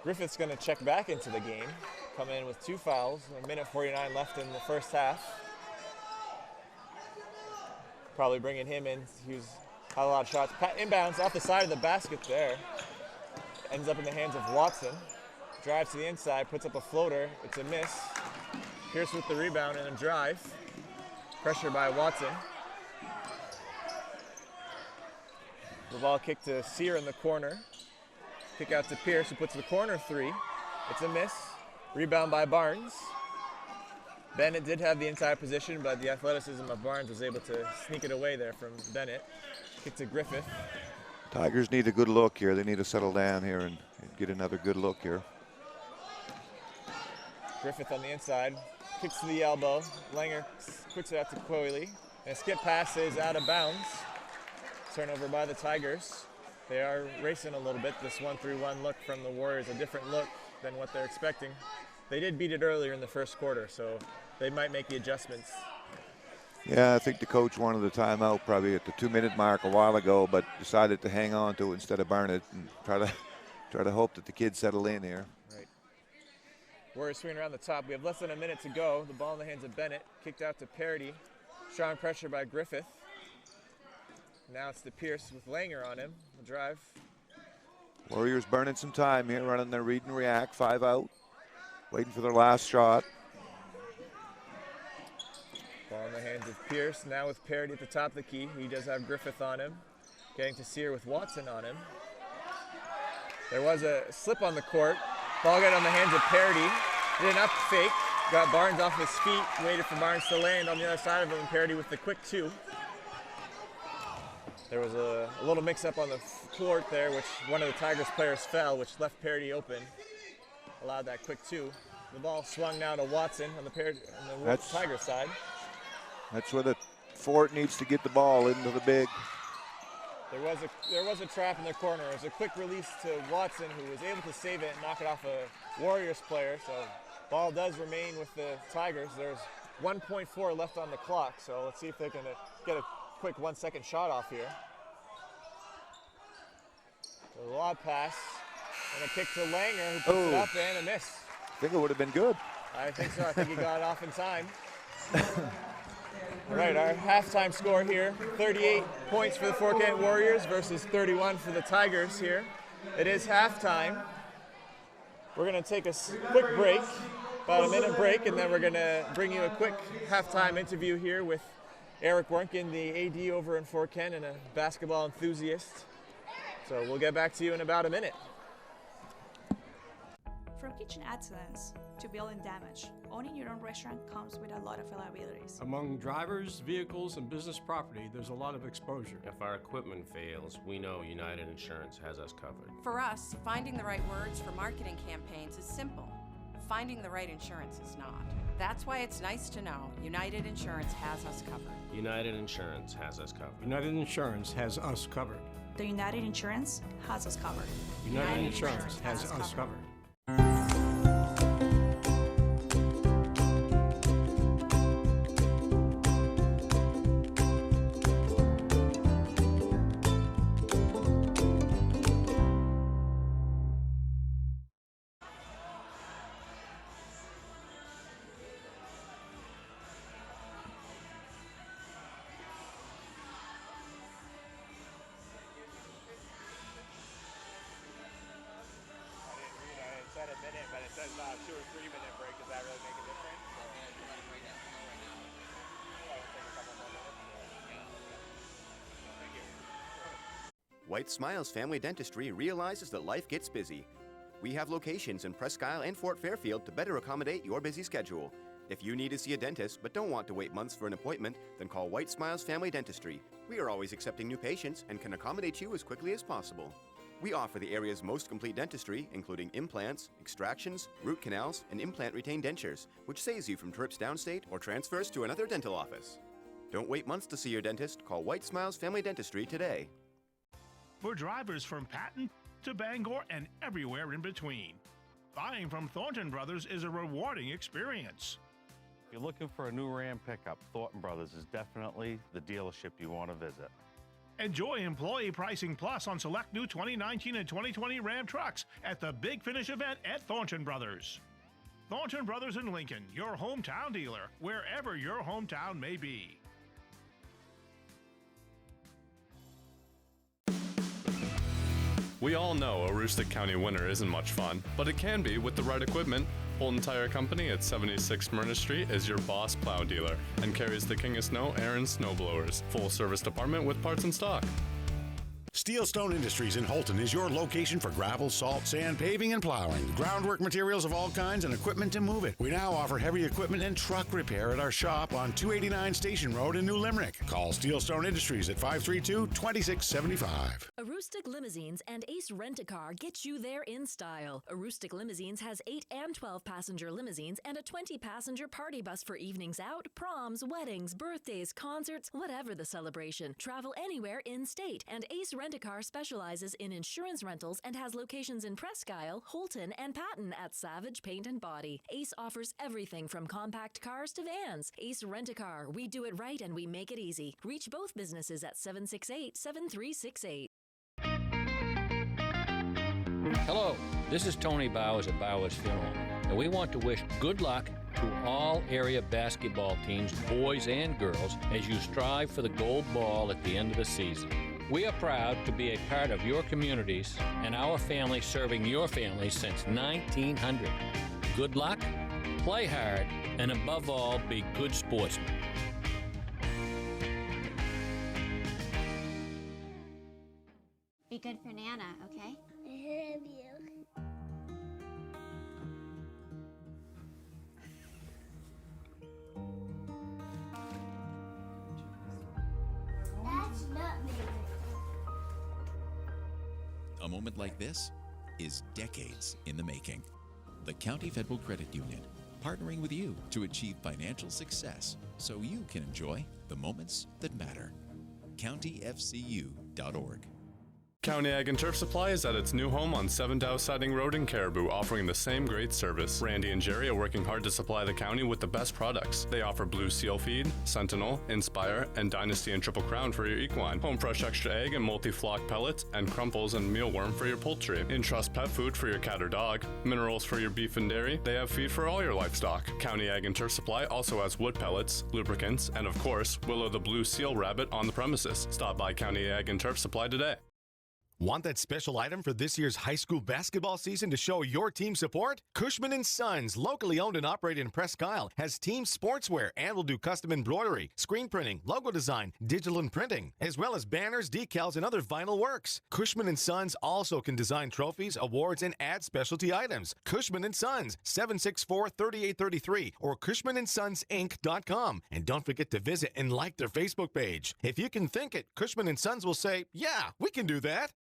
Griffith's going to check back into the game, come in with 2 fouls, 1:49 left in the first half. Probably bringing him in. He was Had a lot of shots. Inbounds off the side of the basket there. Ends up in the hands of Watson. Drives to the inside, puts up a floater. It's a miss. Pierce with the rebound and a drive. Pressure by Watson. The ball kicked to Sear in the corner. Kick out to Pierce, who puts the corner three. It's a miss. Rebound by Barnes. Bennett did have the inside position, but the athleticism of Barnes was able to sneak it away there from Bennett. Kick to Griffith. Tigers need a good look here. They need to settle down here and get another good look here. Griffith on the inside. Kicks to the elbow. Langer quicks it out to Coyley. And a skip pass is out of bounds. Turnover by the Tigers. They are racing a little bit. This 1-3-1 look from the Warriors, a different look than what they're expecting. They did beat it earlier in the first quarter, so they might make the adjustments. Yeah, I think the coach wanted the timeout probably at the 2-minute mark a while ago, but decided to hang on to it instead of burn it and try to hope that the kids settle in here. Right. Warriors swinging around the top. We have less than a minute to go. The ball in the hands of Bennett. Kicked out to Parity. Strong pressure by Griffith. Now it's to Pierce with Langer on him. The drive. Warriors burning some time here, running their read and react, 5 out, waiting for their last shot. Ball in the hands of Pierce. Now with Parity at the top of the key. He does have Griffith on him. Getting to Sear with Watson on him. There was a slip on the court. Ball got on the hands of Parity. Did an up fake. Got Barnes off his feet. Waited for Barnes to land on the other side of him. Parity with the quick two. There was a little mix-up on the court there, which one of the Tigers players fell, which left Parity open. Allowed that quick two. The ball swung now to Watson on the Tiger side. That's where the fort needs to get the ball into the big. There was a trap in their corner. It was a quick release to Watson, who was able to save it and knock it off a Warriors player. So ball does remain with the Tigers. There's 1.4 left on the clock. So let's see if they can get a quick 1-second shot off here. So a lob pass and a kick to Langer, who puts it up and a miss. I think it would have been good. I think so. I think he got it off in time. All right, our halftime score here, 38 points for the Fort Kent Warriors versus 31 for the Tigers here. It is halftime. We're going to take a quick break, about a minute break, and then we're going to bring you a quick halftime interview here with Eric Warnken, the AD over in Fort Kent and a basketball enthusiast. So we'll get back to you in about a minute. From kitchen excellence to building damage, owning your own restaurant comes with a lot of liabilities. Among drivers, vehicles, and business property, there's a lot of exposure. If our equipment fails, we know United Insurance has us covered. For us, finding the right words for marketing campaigns is simple. Finding the right insurance is not. That's why it's nice to know United Insurance has us covered. United Insurance has us covered. United Insurance has us covered. The United Insurance has us covered. United Insurance has us covered. White Smiles Family Dentistry realizes that life gets busy. We have locations in Presque Isle and Fort Fairfield to better accommodate your busy schedule. If you need to see a dentist but don't want to wait months for an appointment, then call White Smiles Family Dentistry. We are always accepting new patients and can accommodate you as quickly as possible. We offer the area's most complete dentistry, including implants, extractions, root canals, and implant-retained dentures, which saves you from trips downstate or transfers to another dental office. Don't wait months to see your dentist. Call White Smiles Family Dentistry today. For drivers from Patton to Bangor and everywhere in between, buying from Thornton Brothers is a rewarding experience. If you're looking for a new Ram pickup, Thornton Brothers is definitely the dealership you want to visit. Enjoy Employee Pricing Plus on select new 2019 and 2020 Ram trucks at the Big Finish event at Thornton Brothers. Thornton Brothers in Lincoln, your hometown dealer, wherever your hometown may be. We all know a Aroostook County winter isn't much fun, but it can be with the right equipment. Holton Tire Company at 76 Myrna Street is your boss plow dealer and carries the King of Snow Aaron snowblowers. Full service department with parts in stock. Steelstone Industries in Holton is your location for gravel, salt, sand, paving, and plowing. Groundwork materials of all kinds and equipment to move it. We now offer heavy equipment and truck repair at our shop on 289 Station Road in New Limerick. Call Steelstone Industries at 532-2675. Aroostook Limousines and Ace Rent-A-Car get you there in style. Aroostook Limousines has 8 and 12 passenger limousines and a 20 passenger party bus for evenings out, proms, weddings, birthdays, concerts, whatever the celebration. Travel anywhere in state. And Ace Rent-A-Car specializes in insurance rentals and has locations in Presque Isle, Holton, and Patton at Savage Paint and Body. Ace offers everything from compact cars to vans. Ace Rent-A-Car. We do it right and we make it easy. Reach both businesses at 768-7368. Hello, this is Tony Bowers at Bowers Funeral, and we want to wish good luck to all area basketball teams, boys and girls, as you strive for the gold ball at the end of the season. We are proud to be a part of your communities and our family serving your family since 1900. Good luck, play hard, and above all, be good sportsmen. Be good for Nana, okay? I love you. That's not me. A moment like this is decades in the making. The County Federal Credit Union, partnering with you to achieve financial success so you can enjoy the moments that matter. countyfcu.org. County Ag and Turf Supply is at its new home on 7 Dow Siding Road in Caribou, offering the same great service. Randy and Jerry are working hard to supply the county with the best products. They offer Blue Seal Feed, Sentinel, Inspire, and Dynasty and Triple Crown for your equine, Home Fresh Extra Egg and Multi-Flock Pellets, and Crumples and Mealworm for your poultry, Entrust Pet Food for your cat or dog, Minerals for your beef and dairy. They have feed for all your livestock. County Ag and Turf Supply also has wood pellets, lubricants, and of course, Willow the Blue Seal Rabbit on the premises. Stop by County Ag and Turf Supply today. Want that special item for this year's high school basketball season to show your team support? Cushman & Sons, locally owned and operated in Presque Isle, has team sportswear and will do custom embroidery, screen printing, logo design, digital and printing, as well as banners, decals, and other vinyl works. Cushman & Sons also can design trophies, awards, and add specialty items. Cushman & Sons, 764-3833 or CushmanandSonsInc.com. And don't forget to visit and like their Facebook page. If you can think it, Cushman & Sons will say, yeah, we can do that.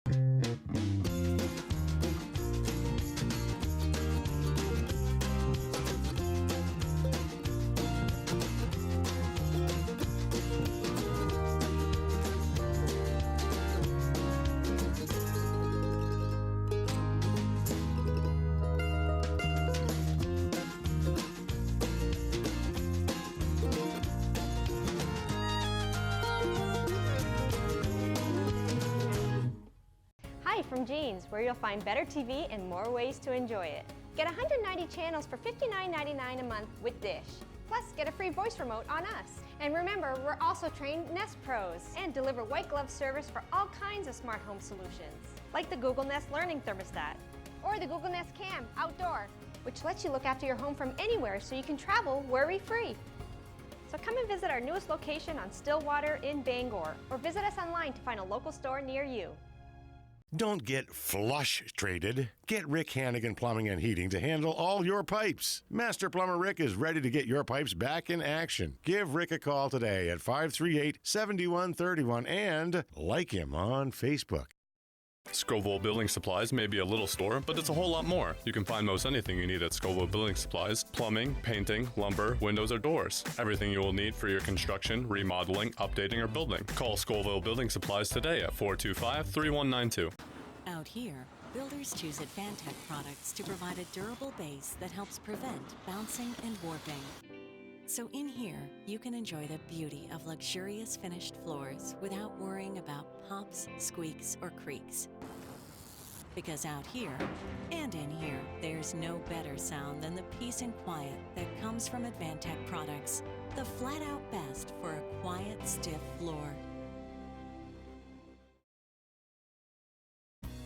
From Jeans, where you'll find better TV and more ways to enjoy it. Get 190 channels for $59.99 a month with Dish. Plus, get a free voice remote on us. And remember, we're also trained Nest Pros and deliver white glove service for all kinds of smart home solutions, like the Google Nest Learning Thermostat or the Google Nest Cam Outdoor, which lets you look after your home from anywhere so you can travel worry-free. So come and visit our newest location on Stillwater in Bangor, or visit us online to find a local store near you. Don't get flush traded. Get Rick Hannigan Plumbing and Heating to handle all your pipes. Master Plumber Rick is ready to get your pipes back in action. Give Rick a call today at 538-7131 and like him on Facebook. Scoville Building Supplies may be a little store, but it's a whole lot more. You can find most anything you need at Scoville Building Supplies: plumbing, painting, lumber, windows, or doors. Everything you will need for your construction, remodeling, updating, or building. Call Scoville Building Supplies today at 425-3192. Out here, builders choose Advantech products to provide a durable base that helps prevent bouncing and warping. So in here, you can enjoy the beauty of luxurious finished floors without worrying about pops, squeaks, or creaks. Because out here, and in here, there's no better sound than the peace and quiet that comes from Advantech products. The flat-out best for a quiet, stiff floor.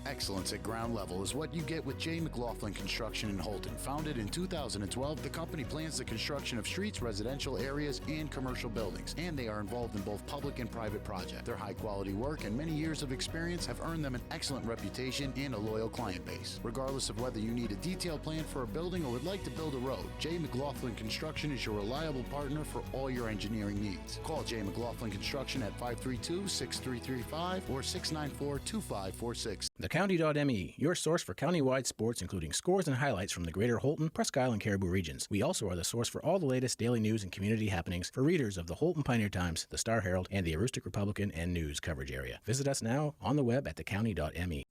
excellence at ground level is what you get with J. McLaughlin Construction in Holton. Founded in 2012, the company plans the construction of streets, residential areas, and commercial buildings, and they are involved in both public and private projects. Their high-quality work and many years of experience have earned them an excellent reputation and a loyal client base. Regardless of whether you need a detailed plan for a building or would like to build a road, J. McLaughlin Construction is your reliable partner for all your engineering needs. Call J. McLaughlin Construction at 532-6335 or 694-2546. TheCounty.me, your source for countywide sports, including scores and highlights from the greater Holton, Presque Isle, and Caribou regions. We also are the source for all the latest daily news and community happenings for readers of the Holton Pioneer Times, the Star Herald, and the Aroostook Republican and News coverage area. Visit us now on the web at thecounty.me.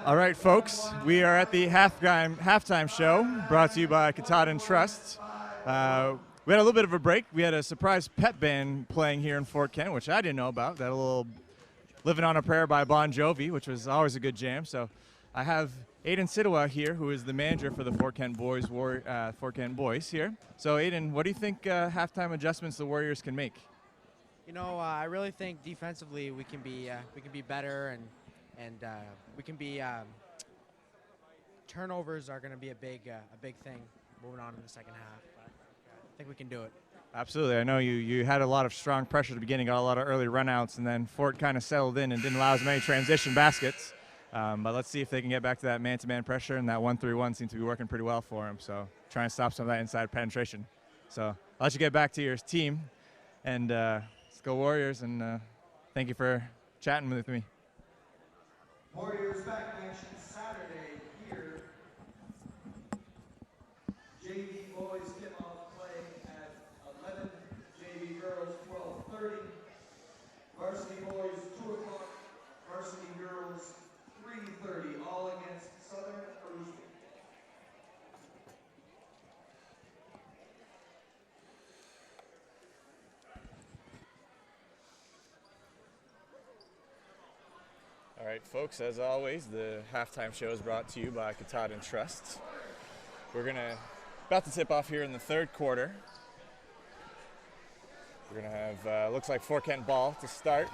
All right, folks, we are at the halftime show brought to you by Katahdin Trust. We had a little bit of a break. We had a surprise pep band playing here in Fort Kent, which I didn't know about. That a little Living on a Prayer by Bon Jovi, which was always a good jam. So I have Aiden Sidawa here, who is the manager for the Fort Kent Boys here. So Aiden, what do you think halftime adjustments the Warriors can make? You know, I really think defensively we can be better, and we can be turnovers are going to be a big thing moving on in the second half. But I think we can do it. Absolutely. I know you had a lot of strong pressure at the beginning, got a lot of early runouts, and then Fort kind of settled in and didn't allow as many transition baskets. But let's see if they can get back to that man-to-man pressure, and that 1-3-1 seems to be working pretty well for them. So try and stop some of that inside penetration. So I'll let you get back to your team, and let's go Warriors, and thank you for chatting with me. Warriors back in action Saturday here. JV boys tip off play at 11, JV girls 12:30, varsity boys 2 o'clock, varsity girls 3:30, all against Southern Aroostook. All right, folks, as always, the halftime show is brought to you by Katahdin Trust. We're about to tip off here in the third quarter. We're going to have, looks like Fort Kent ball to start.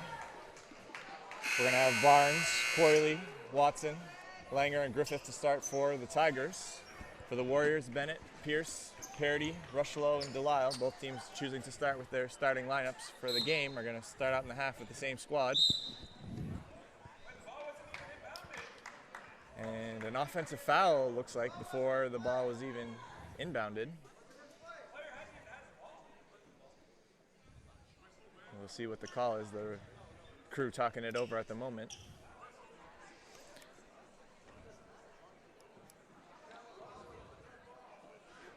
We're going to have Barnes, Coyley, Watson, Langer, and Griffith to start for the Tigers. For the Warriors, Bennett, Pierce, Parity, Rushlow, and Delisle, both teams choosing to start with their starting lineups for the game, are going to start out in the half with the same squad. And an offensive foul, looks like, before the ball was even inbounded. We'll see what the call is. The crew talking it over at the moment.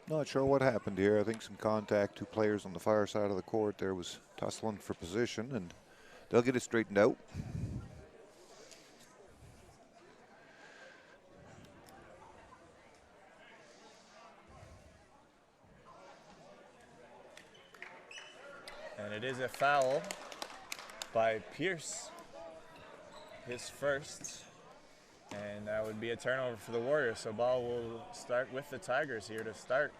Not sure what happened here. I think some contact. Two players on the far side of the court there was tussling for position, and they'll get it straightened out. And it is a foul by Pierce, his first, and that would be a turnover for the Warriors. So ball will start with the Tigers here to start.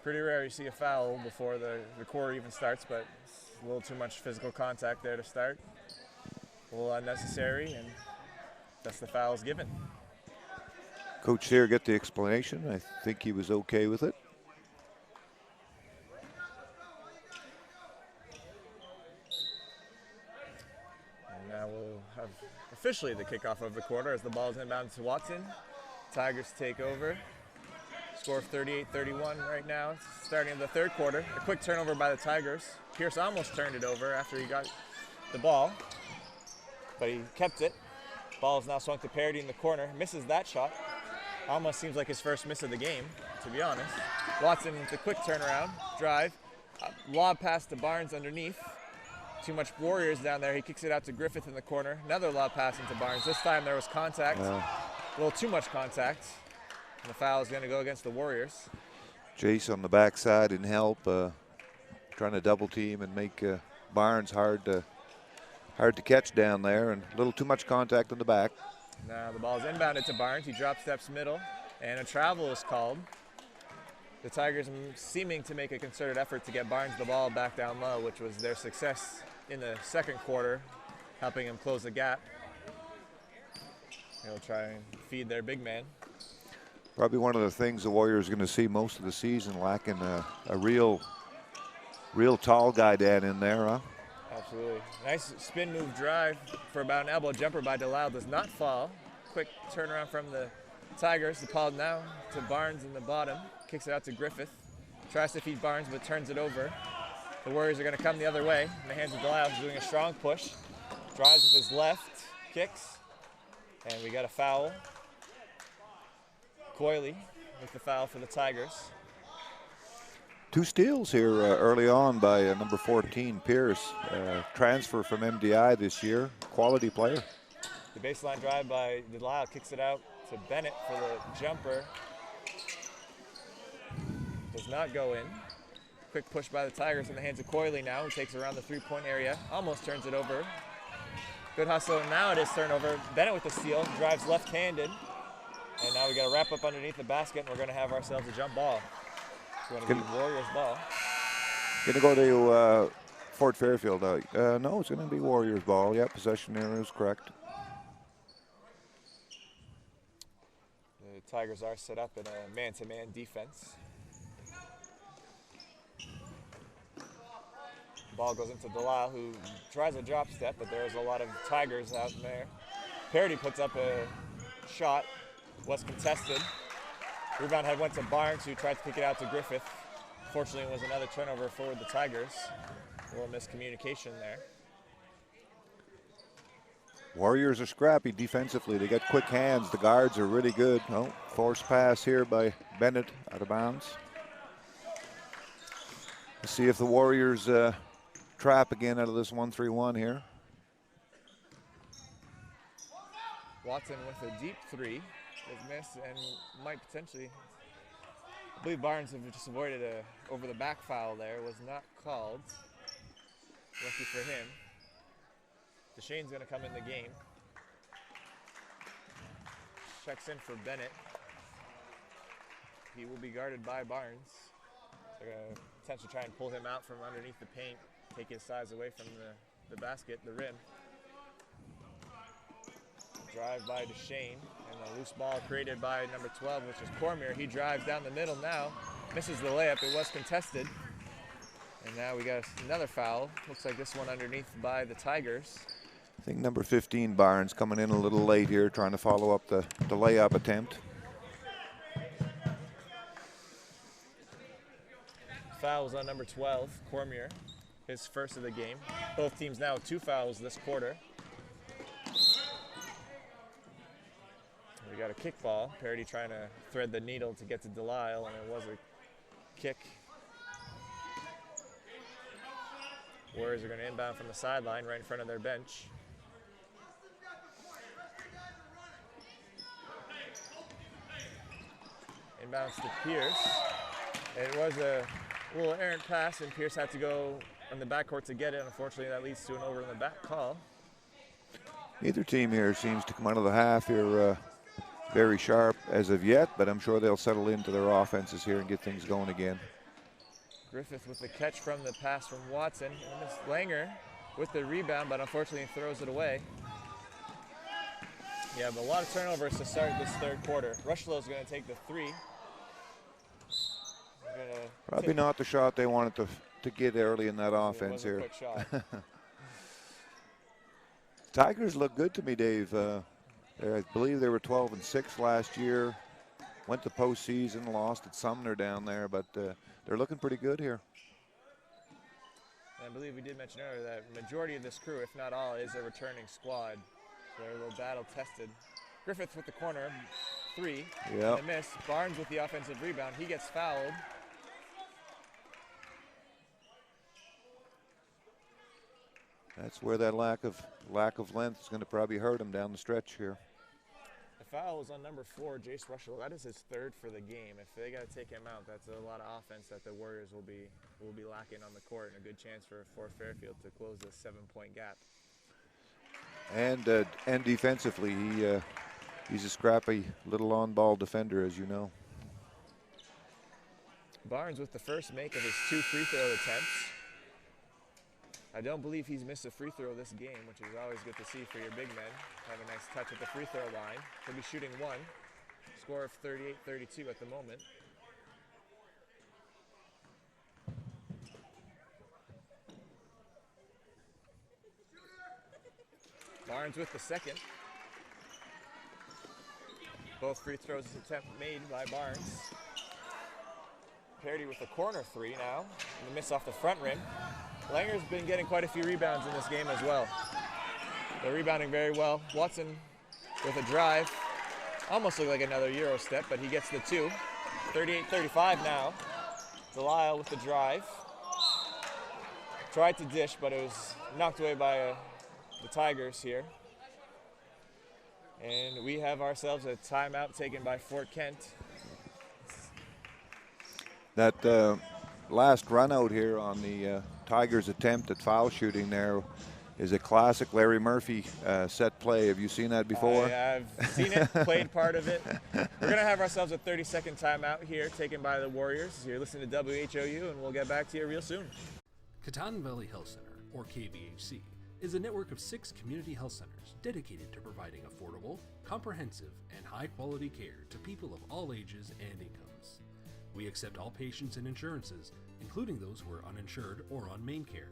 Pretty rare you see a foul before the quarter even starts, but it's a little too much physical contact there to start. A little unnecessary, and that's the fouls given. Coach here get the explanation. I think he was okay with it. And now we'll have officially the kickoff of the quarter as the ball is inbound to Watson. Tigers take over. Score of 38-31 right now. It's starting in the third quarter. A quick turnover by the Tigers. Pierce almost turned it over after he got the ball, but he kept it. Ball is now swung to Parity in the corner. Misses that shot. Almost seems like his first miss of the game, to be honest. Watson with the quick turnaround, drive, lob pass to Barnes underneath. Too much Warriors down there. He kicks it out to Griffith in the corner. Another lob pass into Barnes. This time there was contact. A little too much contact. And the foul is going to go against the Warriors. Jace on the backside in help, trying to double team and make Barnes hard to catch down there, and a little too much contact on the back. Now the ball is inbounded to Barnes. He drop steps middle, and a travel is called. The Tigers seeming to make a concerted effort to get Barnes the ball back down low, which was their success in the second quarter, helping him close the gap. They'll try and feed their big man. Probably one of the things the Warriors are going to see most of the season, lacking a real tall guy down in there, huh? Absolutely. Nice spin move drive for about an elbow jumper by Delisle. Does not fall. Quick turnaround from the Tigers. The ball now to Barnes in the bottom. Kicks it out to Griffith. Tries to feed Barnes, but turns it over. The Warriors are going to come the other way. In the hands of Delisle, who's doing a strong push. Drives with his left, kicks, and we got a foul. Coyley with the foul for the Tigers. 2 steals here early on by number 14, Pierce. Transfer from MDI this year. Quality player. The baseline drive by Delisle kicks it out to Bennett for the jumper. Does not go in. Quick push by the Tigers in the hands of Coyley now, who takes around the 3-point area. Almost turns it over. Good hustle, and now it is turnover. Bennett with the steal, drives left-handed. And now we got to wrap up underneath the basket, and we're going to have ourselves a jump ball. It's going to be Warriors ball. Going to go to Fort Fairfield. No, it's going to be Warriors ball. Yeah, possession there is correct. The Tigers are set up in a man-to-man defense. Ball goes into Delisle, who tries a drop step, but there's a lot of Tigers out in there. Parody puts up a shot, was contested. Rebound head went to Barnes, who tried to kick it out to Griffith. Fortunately, it was another turnover for the Tigers. A little miscommunication there. Warriors are scrappy defensively. They got quick hands. The guards are really good. Oh, forced pass here by Bennett out of bounds. Let's see if the Warriors trap again out of this 1-3-1 here. Watson with a deep three is missed and might potentially, I believe Barnes have just avoided a over the back foul there. Was not called. Lucky for him. Deshane's going to come in the game. Checks in for Bennett. He will be guarded by Barnes. They're going to potentially try and pull him out from underneath the paint, take his size away from the basket, the rim. Drive by Deshane, and a loose ball created by number 12, which is Cormier. He drives down the middle now, misses the layup. It was contested. And now we got another foul. Looks like this one underneath by the Tigers. I think number 15, Barnes, coming in a little late here, trying to follow up the layup attempt. Fouls on number 12, Cormier, his first of the game. Both teams now with 2 fouls this quarter. We got a kick ball. Parody trying to thread the needle to get to Delisle, and it was a kick. Warriors are going to inbound from the sideline right in front of their bench. Inbounds to Pierce. It was a little errant pass, and Pierce had to go on the backcourt to get it. Unfortunately, that leads to an over in the back call. Neither team here seems to come out of the half here very sharp as of yet, but I'm sure they'll settle into their offenses here and get things going again. Griffith with the catch from the pass from Watson. And Miss Langer with the rebound, but unfortunately throws it away. Yeah, but a lot of turnovers to start this third quarter. Rushlow's going to take the 3. Probably not the shot they wanted to get early in that offense here. Quick shot. Tigers look good to me, Dave. I believe they were 12-6 last year. Went to postseason, lost at Sumner down there, but they're looking pretty good here. And I believe we did mention earlier that majority of this crew, if not all, is a returning squad. So they're a little battle tested. Griffith with the corner, 3. Yep. And a miss. Barnes with the offensive rebound. He gets fouled. That's where that lack of length is going to probably hurt him down the stretch here. The foul is on number 4, Jace Rushell. That is his 3rd for the game. If they got to take him out, that's a lot of offense that the Warriors will be lacking on the court, and a good chance for Fairfield to close this 7-point gap. And defensively, he's a scrappy little on-ball defender, as you know. Barnes with the first make of his 2 free throw attempts. I don't believe he's missed a free throw this game, which is always good to see for your big men. Have a nice touch at the free throw line. He'll be shooting 1. Score of 38-32 at the moment. Barnes with the second. Both free throws attempt made by Barnes. Parity with a corner 3 now. And a miss off the front rim. Langer's been getting quite a few rebounds in this game as well. They're rebounding very well. Watson with a drive. Almost looked like another Euro step, but he gets the 2. 38-35 now. Delisle with the drive. Tried to dish, but it was knocked away by the Tigers here. And we have ourselves a timeout taken by Fort Kent. That last run out here on the Tigers' attempt at foul shooting there is a classic Larry Murphy set play. Have you seen that before? I've seen it, played part of it. We're going to have ourselves a 30-second timeout here taken by the Warriors. You're listening to WHOU, and we'll get back to you real soon. Katahdin Valley Health Center, or KVHC, is a network of 6 community health centers dedicated to providing affordable, comprehensive, and high-quality care to people of all ages and incomes. We accept all patients and insurances, including those who are uninsured or on main care.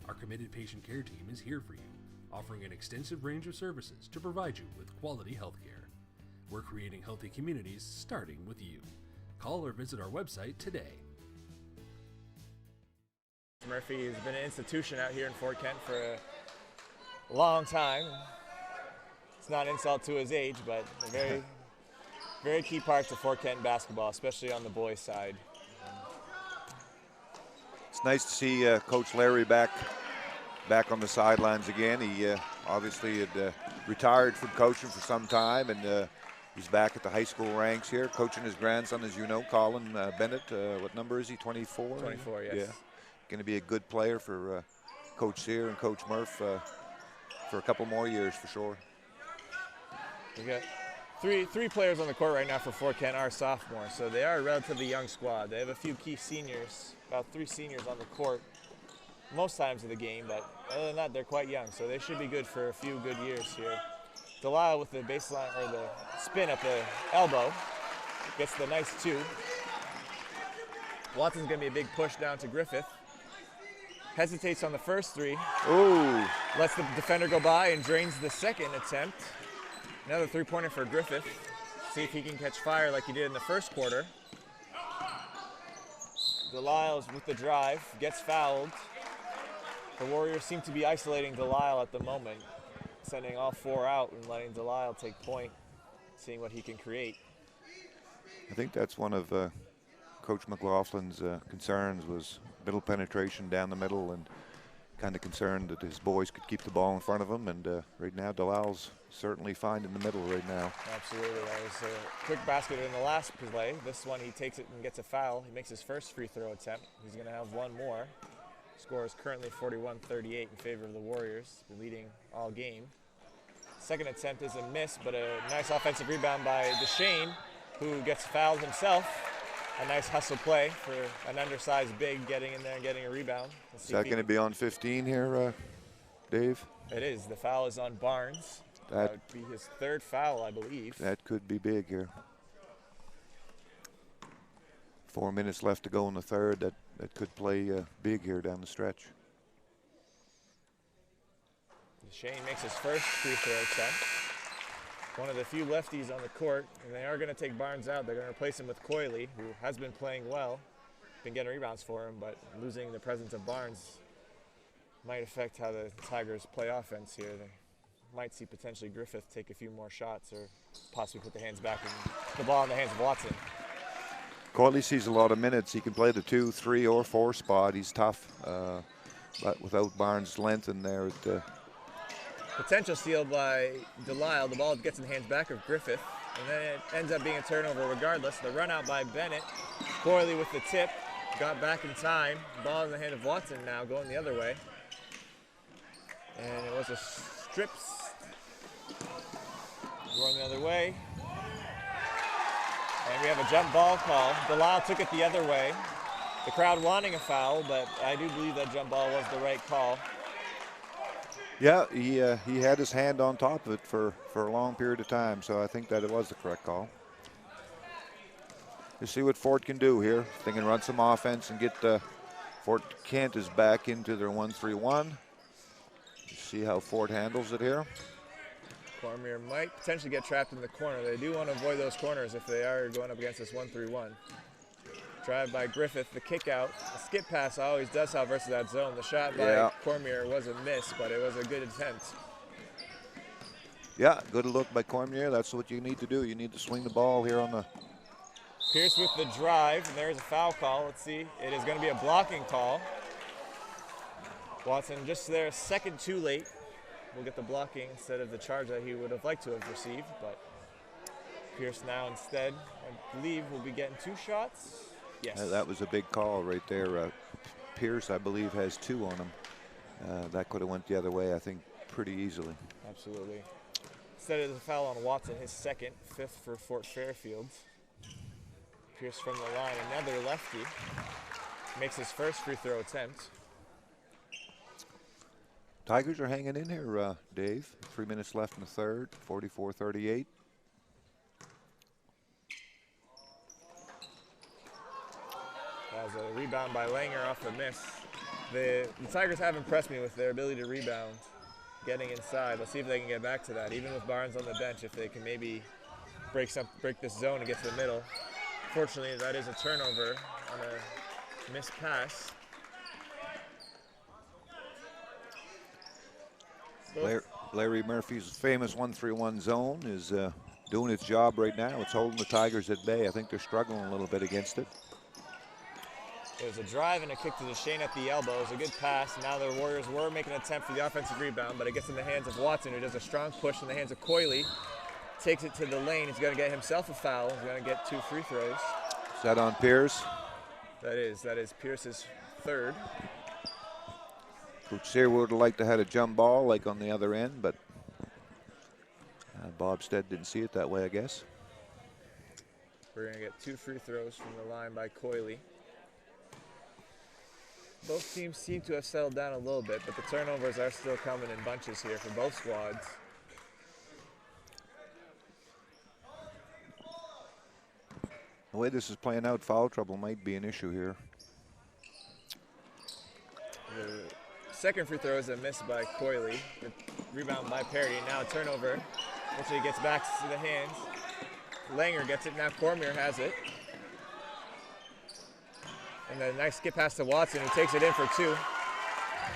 Our committed patient care team is here for you, offering an extensive range of services to provide you with quality health care. We're creating healthy communities starting with you. Call or visit our website today. Murphy has been an institution out here in Fort Kent for a long time. It's not an insult to his age, but a very, very key part to Fort Kent basketball, especially on the boys' side. It's nice to see Coach Larry back on the sidelines again. He obviously had retired from coaching for some time, and he's back at the high school ranks here, coaching his grandson, as you know, Colin Bennett. What number is he, 24? 24, yes. Yeah. Going to be a good player for Coach Sear and Coach Murph for a couple more years for sure. We got three players on the court right now for Fort Kent are sophomores, so they are a relatively young squad. They have a few key seniors, about 3 seniors on the court most times of the game, but other than that, they're quite young, so they should be good for a few good years here. Delisle with the baseline, or the spin at the elbow, gets the nice 2. Watson's going to be a big push down to Griffith. Hesitates on the first 3. Ooh. Lets the defender go by and drains the second attempt. Another 3-pointer for Griffith. See if he can catch fire like he did in the first quarter. Delisle's with the drive, gets fouled. The Warriors seem to be isolating Delisle at the moment, sending all 4 out and letting Delisle take point, seeing what he can create. I think that's one of Coach McLaughlin's concerns, was middle penetration down the middle, and kind of concerned that his boys could keep the ball in front of him. And right now, Delisle's certainly fine in the middle right now. Absolutely. That was a quick basket in the last play. This one, he takes it and gets a foul. He makes his first free throw attempt. He's going to have 1 more. Score is currently 41-38 in favor of the Warriors, leading all game. Second attempt is a miss, but a nice offensive rebound by Deshane, who gets fouled himself. A nice hustle play for an undersized big, getting in there and getting a rebound. Is that going to be on 15 here, Dave? It is. The foul is on Barnes. That would be his 3rd foul, I believe. That could be big here. 4 minutes left to go in the third. That could play big here down the stretch. Shane makes his first free throw attempt. One of the few lefties on the court, and they are going to take Barnes out. They're going to replace him with Coyley, who has been playing well, been getting rebounds for him, but losing the presence of Barnes might affect how the Tigers play offense here. They might see potentially Griffith take a few more shots, or possibly put the hands back and the ball in the hands of Watson. Coyley sees a lot of minutes. He can play the 2, 3, or 4 spot. He's tough. but without Barnes' length in there, Potential steal by Delisle. The ball gets in the hands back of Griffith, and then it ends up being a turnover regardless. The run out by Bennett. Corley with the tip, got back in time. Ball in the hand of Watson now, going the other way. And it was a strip going the other way. And we have a jump ball call. Delisle took it the other way. The crowd wanting a foul, but I do believe that jump ball was the right call. yeah, he had his hand on top of it for a long period of time, so I think that it was the correct call. You see what Fort can do here. They can run some offense and get Fort Kent is back into their 1-3-1. See how Fort handles it here. Cormier might potentially get trapped in the corner. They do want to avoid those corners if they are going up against this 1-3-1. Drive by Griffith, the kick out. The skip pass always does help versus that zone. The shot by Cormier was a miss, but it was a good attempt. Yeah, good look by Cormier. That's what you need to do. You need to swing the ball here on the... Pierce with the drive, and there's a foul call. Let's see. It is going to be a blocking call. Watson just there a second too late. We'll get the blocking instead of the charge that he would have liked to have received, but Pierce now instead, I believe, will be getting 2 shots. Yes. That was a big call right there. Pierce, I believe, has 2 on him. That could have went the other way, I think, pretty easily. Absolutely. Instead of the foul on Watson, his second, 5th for Fort Fairfield. Pierce from the line, another lefty. Makes his first free throw attempt. Tigers are hanging in here, Dave. 3 minutes left in the third, 44-38. That was a rebound by Langer off the miss. The Tigers have impressed me with their ability to rebound, getting inside. Let's see if they can get back to that. Even with Barnes on the bench, if they can maybe break this zone and get to the middle. Fortunately, that is a turnover on a missed pass. Larry Murphy's famous 1-3-1 zone is doing its job right now. It's holding the Tigers at bay. I think they're struggling a little bit against it. It was a drive and a kick to Duchesne at the elbow. It was a good pass. Now the Warriors were making an attempt for the offensive rebound, but it gets in the hands of Watson, who does a strong push in the hands of Coyley. Takes it to the lane. He's going to get himself a foul. He's going to get 2 free throws. Is that on Pierce? That is Pierce's third. Coach Sear would have liked to have a jump ball like on the other end, but Bob Stead didn't see it that way, I guess. We're going to get 2 free throws from the line by Coyley. Both teams seem to have settled down a little bit, but the turnovers are still coming in bunches here for both squads. The way this is playing out, foul trouble might be an issue here. The second free throw is a miss by Coyley. The rebound by Parody. Now a turnover, which he gets back to the hands. Langer gets it. Now Cormier has it. And a nice skip pass to Watson, who takes it in for 2.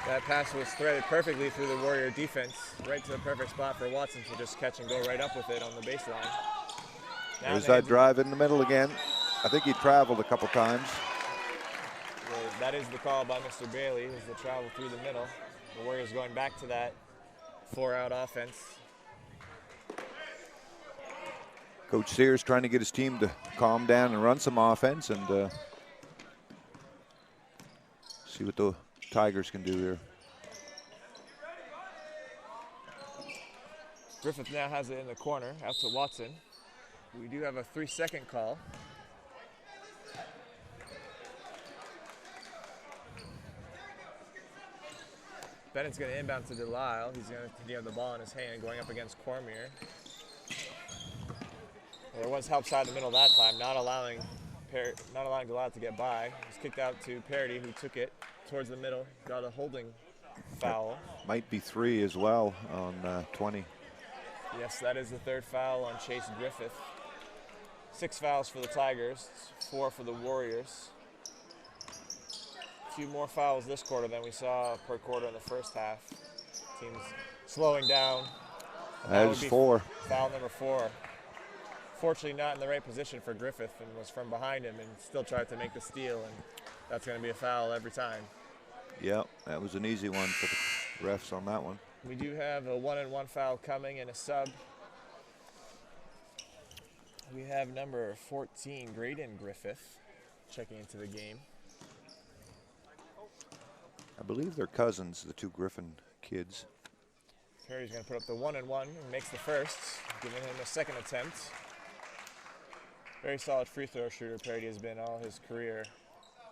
That pass was threaded perfectly through the Warrior defense, right to the perfect spot for Watson to just catch and go right up with it on the baseline. Now There's that drive in the middle again. I think he traveled a couple times. That is the call by Mr. Bailey, is the travel through the middle. The Warriors going back to that 4-out offense. Coach Sears trying to get his team to calm down and run some offense and see what the Tigers can do here. Griffith now has it in the corner, out to Watson. We do have a 3-second call. Bennett's going to inbound to Delisle. He's going to have the ball in his hand going up against Cormier. There was help side in the middle that time, not allowing Delisle to get by. It was kicked out to Parody, who took it towards the middle, got a holding foul. Might be 3 as well on 20. Yes, that is the 3rd foul on Chase Griffith. 6 fouls for the Tigers, 4 for the Warriors. A few more fouls this quarter than we saw per quarter in the first half. Teams slowing down. That is 4. Foul number 4. Fortunately not in the right position for Griffith and was from behind him and still tried to make the steal, and that's going to be a foul every time. Yeah, that was an easy one for the refs on that one. We do have a 1-and-1 foul coming and a sub. We have number 14, Graydon Griffith, checking into the game. I believe they're cousins, the two Griffin kids. Perry's going to put up the 1-and-1 and makes the first, giving him a second attempt. Very solid free throw shooter Perry has been all his career.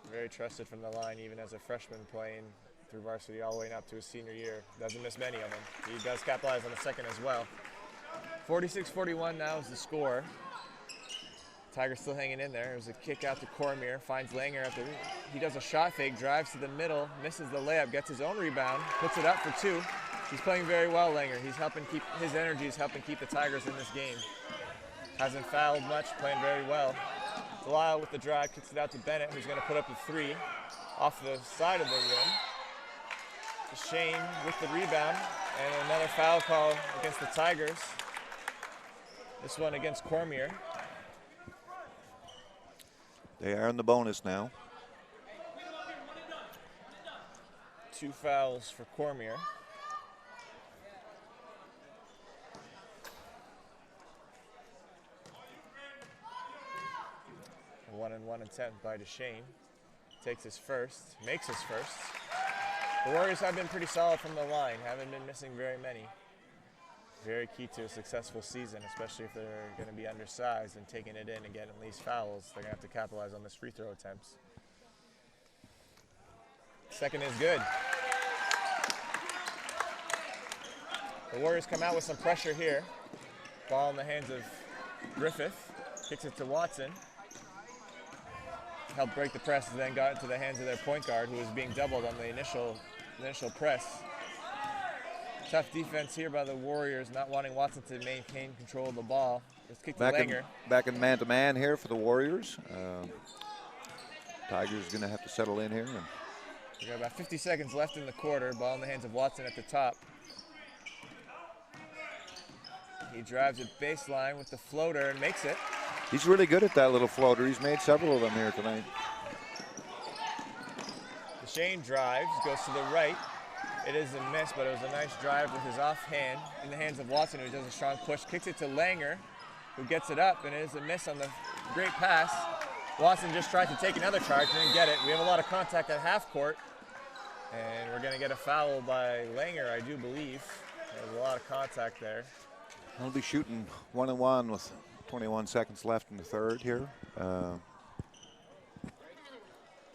Very trusted from the line, even as a freshman playing through varsity all the way up to his senior year. Doesn't miss many of them. He does capitalize on the second as well. 46-41 now is the score. Tigers still hanging in there. There's a kick out to Cormier, finds Langer at the, he does a shot fake, drives to the middle, misses the layup, gets his own rebound, puts it up for two. He's playing very well, Langer. He's helping keep, his energy is helping keep the Tigers in this game. Hasn't fouled much, playing very well. Delisle with the drive, kicks it out to Bennett, who's going to put up a three off the side of the rim. Shane with the rebound, and another foul call against the Tigers. This one against Cormier. They are in the bonus now. 2 fouls for Cormier. A 1-and-1 attempt by DeShane. Takes his first, makes his first. The Warriors have been pretty solid from the line, haven't been missing very many. Very key to a successful season, especially if they're going to be undersized and taking it in and getting at least fouls. They're going to have to capitalize on this free throw attempts. Second is good. The Warriors come out with some pressure here. Ball in the hands of Griffith. Kicks it to Watson. Helped break the press and then got into the hands of their point guard, who was being doubled on the initial press. Tough defense here by the Warriors, not wanting Watson to maintain control of the ball. Let's kick to Langer. Back in man-to-man here for the Warriors. Tigers going to have to settle in here. We got about 50 seconds left in the quarter. Ball in the hands of Watson at the top. He drives it baseline with the floater and makes it. He's really good at that little floater. He's made several of them here tonight. DeShane drives, goes to the right. It is a miss, but it was a nice drive with his offhand in the hands of Watson, who does a strong push. Kicks it to Langer, who gets it up, and it is a miss on the great pass. Watson just tried to take another charge, didn't get it. We have a lot of contact at half court, and we're going to get a foul by Langer, I do believe. There's a lot of contact there. He'll be shooting 1-and-1 with 21 seconds left in the third here.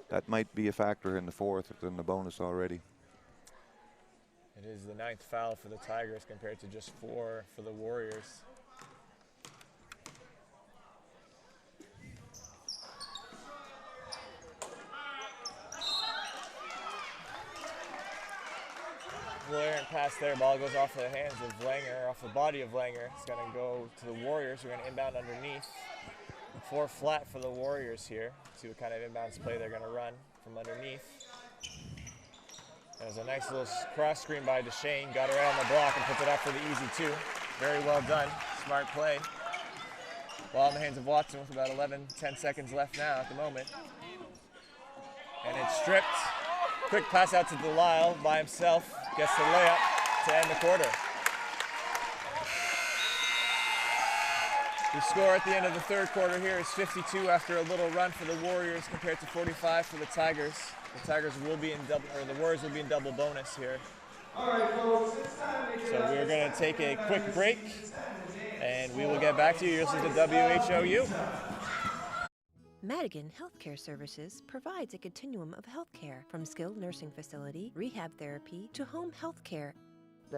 That might be a factor in the fourth. It's in the bonus already. It is the 9th foul for the Tigers compared to just 4 for the Warriors. Errant pass there, ball goes off the hands of Langer, off the body of Langer. It's going to go to the Warriors, who are going to inbound underneath. 4 flat for the Warriors here. See what kind of inbounds play they're going to run from underneath. There's a nice little cross screen by DeShane, got it right on the block and puts it up for the easy 2. Very well done, smart play. Ball in the hands of Watson with about 10 seconds left now at the moment. And it's stripped. Quick pass out to Delisle by himself, gets the layup to end the quarter. The score at the end of the third quarter here is 52 after a little run for the Warriors compared to 45 for the Tigers. The Tigers will be in double, or the Warriors will be in double bonus here. So we're going to take a quick break, and we will get back to you. This is the WHOU. Madigan Healthcare Services provides a continuum of healthcare, from skilled nursing facility, rehab therapy, to home healthcare.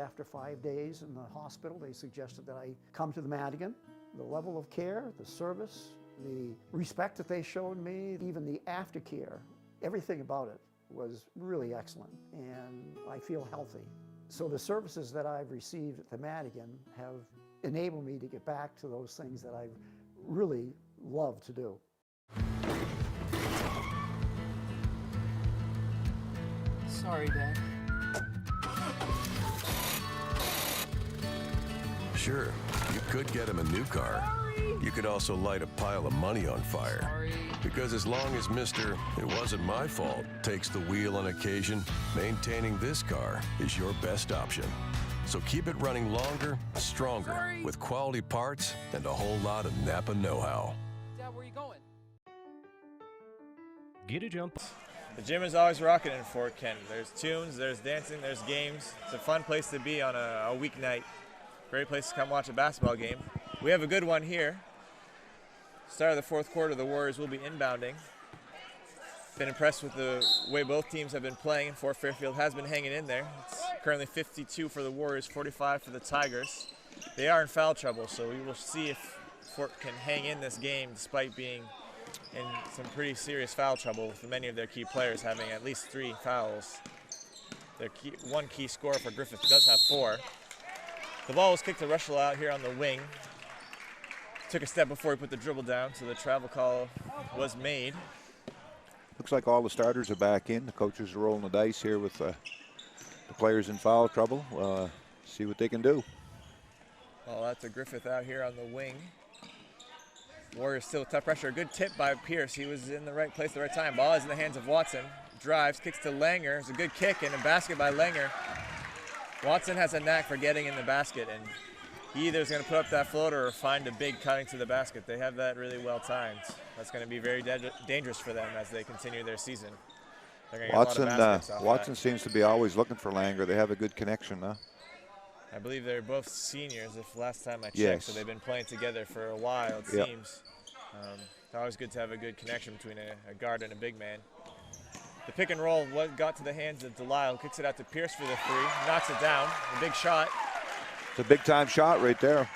After 5 days in the hospital, they suggested that I come to the Madigan. The level of care, the service, the respect that they showed me, even the aftercare, everything about it was really excellent, and I feel healthy. So the services that I've received at the Madigan have enabled me to get back to those things that I really love to do. Sorry, Dad. Sure, you could get him a new car. You could also light a pile of money on fire. Because as long as Mr. It wasn't my fault takes the wheel on occasion, maintaining this car is your best option. So keep it running longer, stronger, with quality parts and a whole lot of Napa know-how. Dad, where are you going? Get a jump. The gym is always rocking in Fort Kent. There's tunes, there's dancing, there's games. It's a fun place to be on a weeknight. Great place to come watch a basketball game. We have a good one here. Start of the fourth quarter, the Warriors will be inbounding. Been impressed with the way both teams have been playing, and Fort Fairfield has been hanging in there. It's currently 52 for the Warriors, 45 for the Tigers. They are in foul trouble, so we will see if Fort can hang in this game despite being in some pretty serious foul trouble with many of their key players having at least 3 fouls. Their one key scorer for Griffith does have 4. The ball was kicked to Rushell out here on the wing. Took a step before he put the dribble down, so the travel call was made. Looks like all the starters are back in. The coaches are rolling the dice here with the players in foul trouble. See what they can do. Well, that's a Griffith out here on the wing. Warriors still with tough pressure. A good tip by Pierce. He was in the right place at the right time. Ball is in the hands of Watson. Drives, kicks to Langer. It's a good kick and a basket by Langer. Watson has a knack for getting in the basket, and he either is going to put up that floater or find a big cutting to the basket. They have that really well timed. That's going to be very dangerous for them as they continue their season. They're going to get a lot of baskets off Watson that. seems to be always looking for Langer. They have a good connection, huh? I believe they're both seniors, if last time I checked, Yes. so they've been playing together for a while, it Yep. seems. It's always good to have a good connection between a guard and a big man. The pick and roll got to the hands of Delisle, kicks it out to Pierce for the 3, knocks it down, a big shot. It's a big-time shot right there.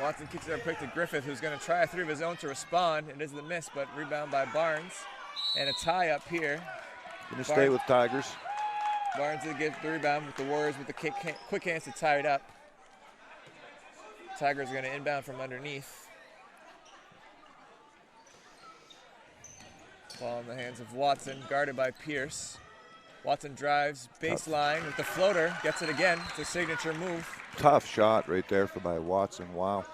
Watson kicks it up quick to Griffith, who's going to try a 3 of his own to respond. It is the miss, but rebound by Barnes. And a tie up here. Going to stay with Tigers. Barnes will get the rebound with the Warriors with the quick hands to tie it up. Tigers are going to inbound from underneath. Ball in the hands of Watson, guarded by Pierce. Watson drives baseline with the floater, gets it again. It's a signature move. Tough shot right there by Watson. Wow.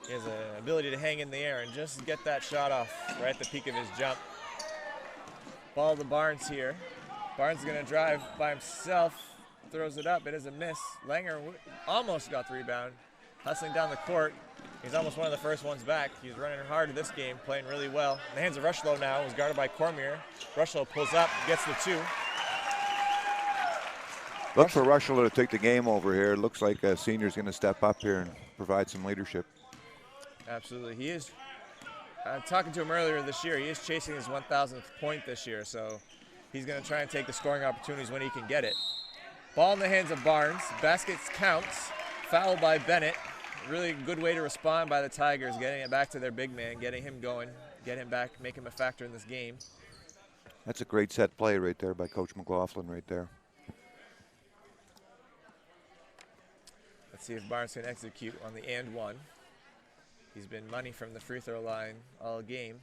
He has an ability to hang in the air and just get that shot off right at the peak of his jump. Ball to Barnes here. Barnes is going to drive by himself, throws it up. It is a miss. Langer almost got the rebound, hustling down the court. He's almost one of the first ones back. He's running hard in this game, playing really well. In the hands of Rushlow now, who's guarded by Cormier. Rushlow pulls up, gets the 2. Look for Rushell to take the game over here. It looks like a senior's going to step up here and provide some leadership. Absolutely. He is, talking to him earlier this year, he is chasing his 1,000th point this year, so he's going to try and take the scoring opportunities when he can get it. Ball in the hands of Barnes. Baskets counts. Foul by Bennett. Really good way to respond by the Tigers, getting it back to their big man, getting him going, get him back, make him a factor in this game. That's a great set play right there by Coach McLaughlin right there. Let's see if Barnes can execute on the and one. He's been money from the free throw line all game.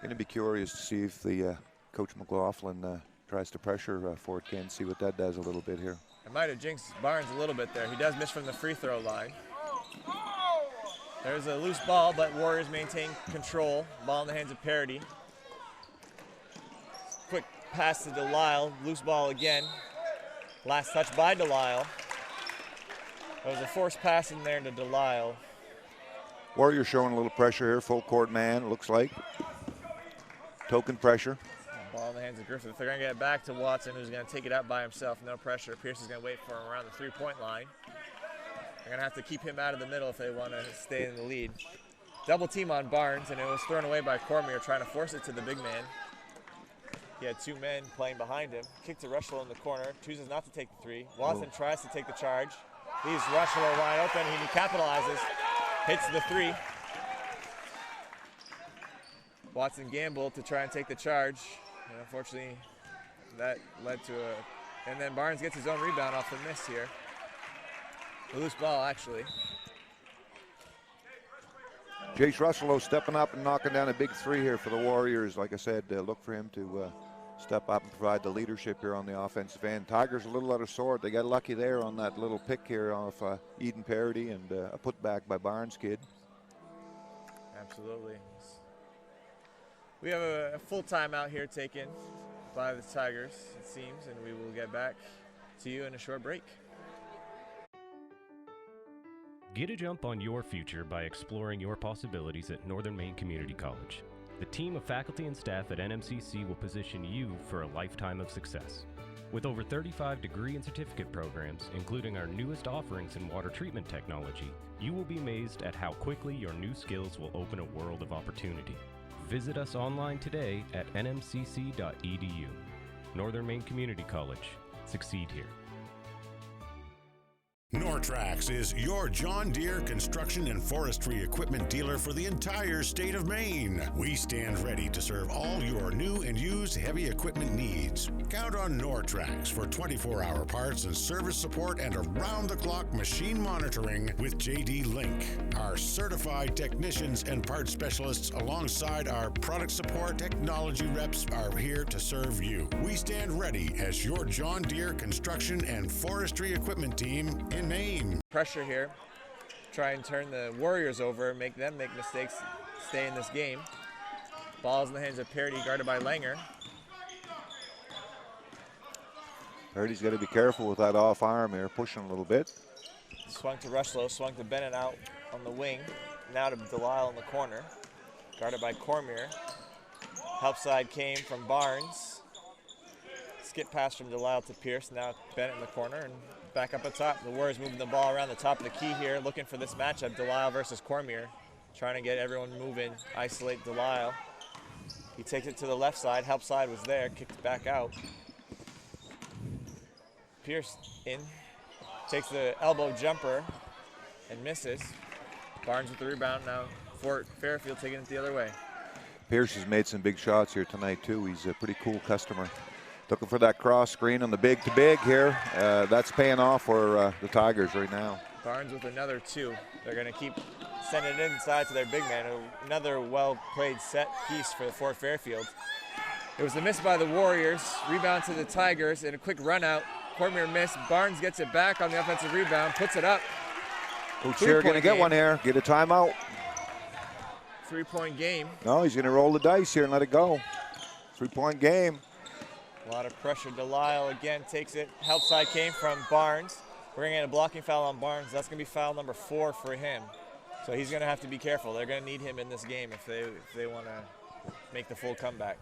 Going to be curious to see if the Coach McLaughlin tries to pressure Fort Kent, see what that does a little bit here. I might have jinxed Barnes a little bit there. He does miss from the free throw line. There's a loose ball, but Warriors maintain control. Ball in the hands of Parody. Quick pass to Delisle. Loose ball again. Last touch by Delisle. There was a forced pass in there to Delisle. Warriors showing a little pressure here. Full court man, looks like. Token pressure. Ball in the hands of Griffith. They're going to get it back to Watson, who's going to take it out by himself. No pressure. Pierce is going to wait for him around the three-point line. They're going to have to keep him out of the middle if they want to stay in the lead. Double team on Barnes, and it was thrown away by Cormier, trying to force it to the big man. He had 2 men playing behind him. Kick to Rushlow in the corner. Chooses not to take the 3. Watson tries to take the charge. Leaves Rushlow wide open. He capitalizes. Hits the 3. Watson gambled to try and take the charge. And unfortunately, that led to a... And then Barnes gets his own rebound off the miss here. A loose ball, actually. Jace Russell stepping up and knocking down a big 3 here for the Warriors. Like I said, look for him to step up and provide the leadership here on the offensive end. Tigers a little out of sort. They got lucky there on that little pick here off Eden Parody and a putback by Barnes kid. Absolutely. We have a full timeout here taken by the Tigers, it seems, and we will get back to you in a short break. Get a jump on your future by exploring your possibilities at Northern Maine Community College. The team of faculty and staff at NMCC will position you for a lifetime of success. With over 35 degree and certificate programs, including our newest offerings in water treatment technology, you will be amazed at how quickly your new skills will open a world of opportunity. Visit us online today at nmcc.edu. Northern Maine Community College. Succeed here. Nortrax is your John Deere construction and forestry equipment dealer for the entire state of Maine. We stand ready to serve all your new and used heavy equipment needs. Count on Nortrax for 24-hour parts and service support and around-the-clock machine monitoring with JD Link. Our certified technicians and parts specialists alongside our product support technology reps are here to serve you. We stand ready as your John Deere construction and forestry equipment team in Maine. Pressure here. Try and turn the Warriors over, make them make mistakes, stay in this game. Ball's in the hands of Parody, guarded by Langer. Parody's got to be careful with that off arm here, pushing a little bit. Swung to Rushlow, swung to Bennett out on the wing. Now to Delisle in the corner, guarded by Cormier. Help side came from Barnes. Skip pass from Delisle to Pierce, now Bennett in the corner, and back up at top. The Warriors moving the ball around the top of the key here, looking for this matchup, Delisle versus Cormier. Trying to get everyone moving, isolate Delisle. He takes it to the left side, help side was there, kicked it back out. Pierce in, takes the elbow jumper and misses. Barnes with the rebound now. Fort Fairfield taking it the other way. Pierce has made some big shots here tonight too. He's a pretty cool customer. Looking for that cross screen on the big to big here. That's paying off for the Tigers right now. Barnes with another two. They're going to keep sending it inside to their big man. Another well-played set piece for the Fort Fairfield. It was a miss by the Warriors. Rebound to the Tigers and a quick run out. Cormier missed. Barnes gets it back on the offensive rebound, puts it up. Coach Shear going to get one here. Get a timeout. 3-point game. No, he's going to roll the dice here and let it go. 3-point game. A lot of pressure. Delisle again takes it. Help side came from Barnes. Bringing in a blocking foul on Barnes. That's going to be foul number 4 for him. So he's going to have to be careful. They're going to need him in this game if they want to make the full comeback.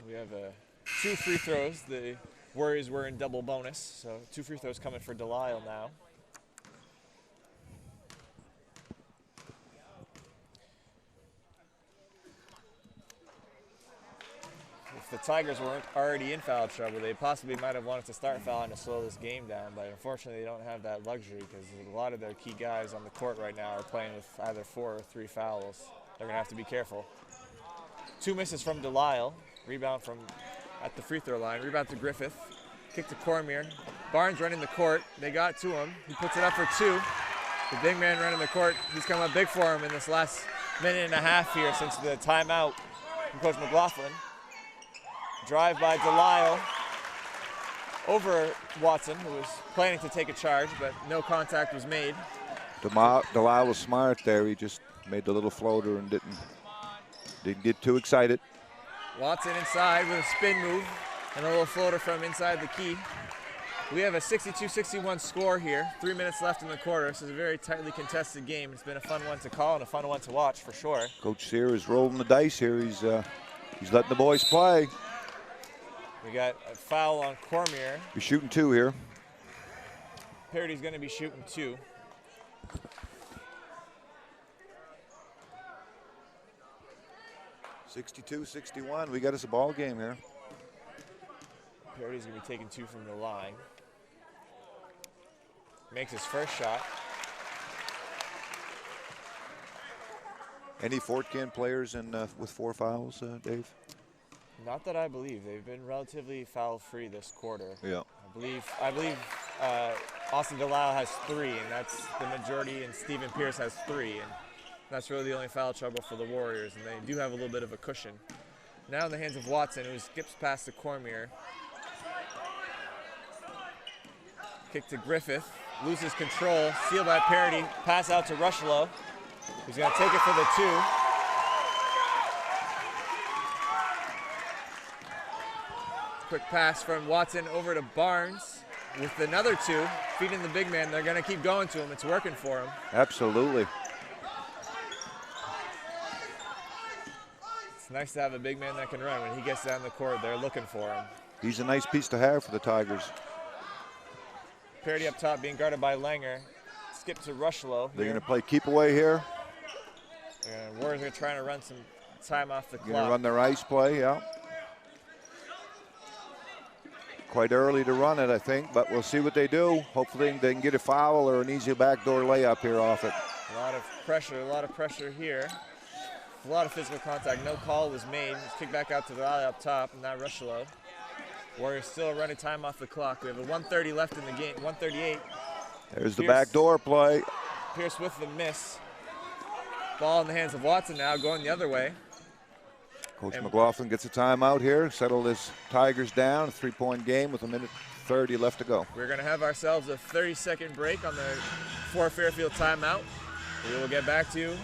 We have 2 free throws. The Warriors were in double bonus, so 2 free throws coming for Delisle now. If the Tigers weren't already in foul trouble, they possibly might have wanted to start fouling to slow this game down, but unfortunately they don't have that luxury because a lot of their key guys on the court right now are playing with either 4 or 3 fouls. They're going to have to be careful. 2 misses from Delisle. Rebound from at the free throw line. Rebound to Griffith. Kick to Cormier. Barnes running the court. They got to him. He puts it up for 2. The big man running the court. He's come up big for him in this last minute and a half here since the timeout from Coach McLaughlin. Drive by Delisle over Watson, who was planning to take a charge, but no contact was made. Delisle was smart there. He just made the little floater and didn't get too excited. Watson inside with a spin move and a little floater from inside the key. We have a 62-61 score here. 3 minutes left in the quarter. This is a very tightly contested game. It's been a fun one to call and a fun one to watch for sure. Coach Sear is rolling the dice here. He's letting the boys play. We got a foul on Cormier. He's shooting 2 here. Parody's going to be shooting 2. (62-61). We got us a ball game here. Parody's going to be taking 2 from the line. Makes his first shot. Any Fort Kent players with 4 fouls, Dave? Not that I believe. They've been relatively foul-free this quarter. Yeah. I believe Austin Delisle has 3, and that's the majority, and Stephen Pierce has 3. And That's really the only foul trouble for the Warriors, and they do have a little bit of a cushion. Now in the hands of Watson, who skips past to Cormier. Kick to Griffith, loses control, sealed by Parody, pass out to Rushlow, who's going to take it for the 2. Quick pass from Watson over to Barnes with another 2, feeding the big man. They're going to keep going to him. It's working for him. Absolutely. It's nice to have a big man that can run. When he gets down the court, they're looking for him. He's a nice piece to have for the Tigers. Parody up top being guarded by Langer. Skip to Rushlow. They're going to play keep away here. Warriors are trying to run some time off the clock. Going to run their ice play, yeah. Quite early to run it, I think, but we'll see what they do. Hopefully they can get a foul or an easy backdoor layup here off it. A lot of pressure here. A lot of physical contact. No call was made. It's kicked back out to the alley up top, and now Rushlow. Warriors still running time off the clock. We have a 1:30 left in the game, 1:38. There's the backdoor play. Pierce with the miss. Ball in the hands of Watson now, going the other way. Coach McLaughlin gets a timeout here, settle his Tigers down, a 3-point game with 1:30 left to go. We're going to have ourselves a 30-second break on the Fairfield timeout. We will get back to you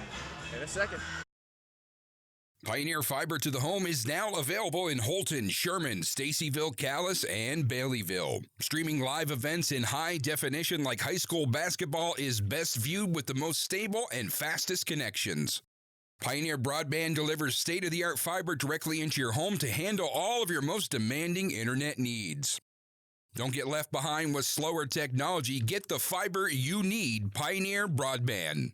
in a second. Pioneer Fiber to the Home is now available in Holton, Sherman, Stacyville, Calais, and Baileyville. Streaming live events in high definition like high school basketball is best viewed with the most stable and fastest connections. Pioneer Broadband delivers state-of-the-art fiber directly into your home to handle all of your most demanding internet needs. Don't get left behind with slower technology. Get the fiber you need, Pioneer Broadband.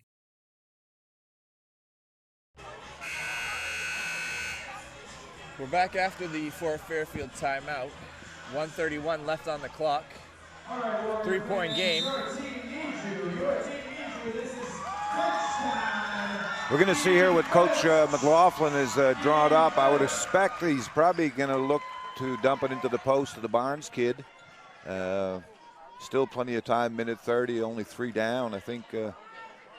We're back after the Fairfield timeout. 1:31 left on the clock. 3-point game. We're going to see here what Coach McLaughlin has drawn up. I would expect he's probably going to look to dump it into the post of the Barnes kid. Still plenty of time, 1:30, only 3 down. I think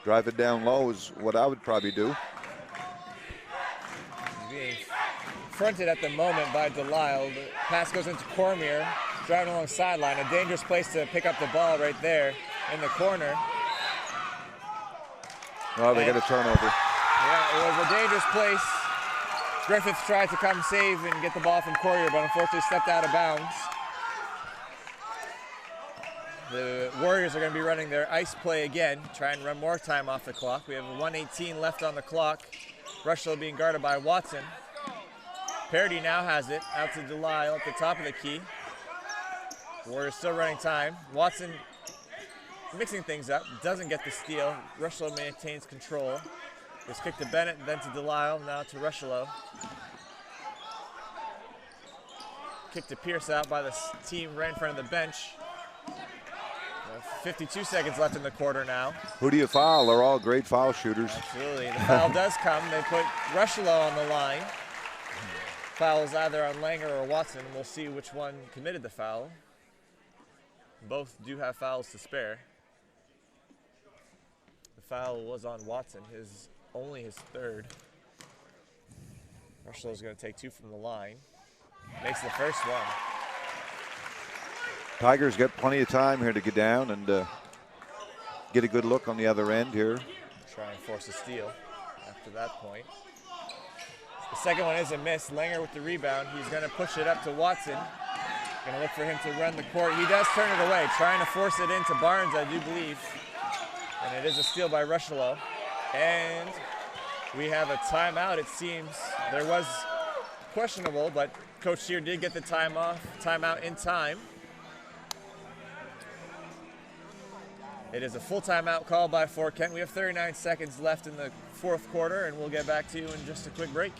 drive it down low is what I would probably do. Being fronted at the moment by Delisle. The pass goes into Cormier, driving along the sideline. A dangerous place to pick up the ball right there in the corner. Oh, they got a turnover. Yeah, it was a dangerous place. Griffith tried to come save and get the ball from Cormier, but unfortunately stepped out of bounds. The Warriors are going to be running their ice play again, try and run more time off the clock. We have 1:18 left on the clock. Rushlow being guarded by Watson. Parody now has it, out to Delisle at the top of the key. Warriors still running time. Watson mixing things up, doesn't get the steal. Rushlow maintains control. It's kicked to Bennett, then to Delisle, now to Rushlow. Kick to Pierce out by the team right in front of the bench. 52 seconds left in the quarter now. Who do you foul? They're all great foul shooters. Absolutely. The foul does come. They put Rushlow on the line. Foul is either on Langer or Watson. We'll see which one committed the foul. Both do have fouls to spare. The foul was on Watson, only his third. Rushlow is going to take 2 from the line. Makes the first one. Tigers got plenty of time here to get down and get a good look on the other end here. Try and force a steal after that point. The second one is a miss. Langer with the rebound. He's going to push it up to Watson. Going to look for him to run the court. He does turn it away, trying to force it into Barnes, I do believe. And it is a steal by Rushlow. And we have a timeout, it seems. There was questionable, but Coach Shear did get the timeout in time. It is a full timeout called by Fort Kent. We have 39 seconds left in the fourth quarter, and we'll get back to you in just a quick break.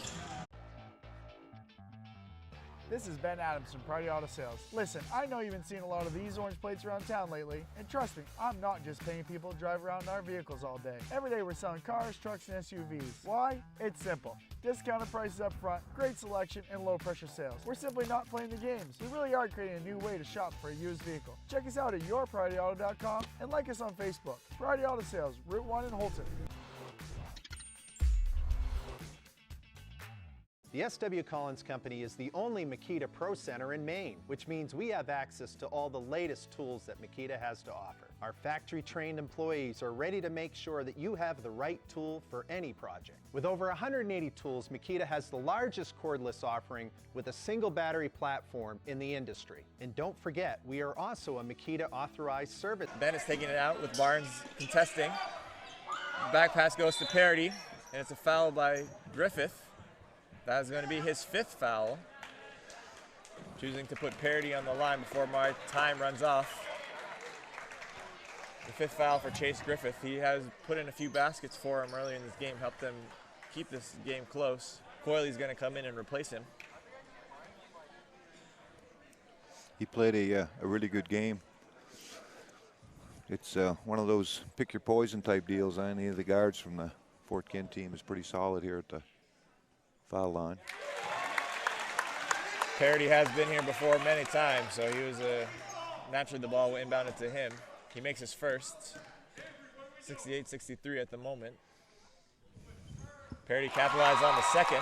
This is Ben Adams from Priority Auto Sales. Listen, I know you've been seeing a lot of these orange plates around town lately, and trust me, I'm not just paying people to drive around in our vehicles all day. Every day we're selling cars, trucks, and SUVs. Why? It's simple. Discounted prices up front, great selection, and low pressure sales. We're simply not playing the games. We really are creating a new way to shop for a used vehicle. Check us out at yourpriorityauto.com and like us on Facebook. Priority Auto Sales, Route 1 in Holton. The S.W. Collins Company is the only Makita Pro Center in Maine, which means we have access to all the latest tools that Makita has to offer. Our factory-trained employees are ready to make sure that you have the right tool for any project. With over 180 tools, Makita has the largest cordless offering with a single battery platform in the industry. And don't forget, we are also a Makita authorized service. Ben is taking it out with Barnes contesting. Back pass goes to Parody, and it's a foul by Griffith. That is going to be his 5th foul. Choosing to put Parody on the line before my time runs off. The 5th foul for Chase Griffith. He has put in a few baskets for him earlier in this game, helped them keep this game close. Coyley's going to come in and replace him. He played a really good game. It's one of those pick your poison type deals. Any of the guards from the Fort Kent team is pretty solid here at the foul line. Parody has been here before many times, so he was naturally the ball inbounded to him. He makes his first, 68-63 at the moment. Parody capitalized on the second.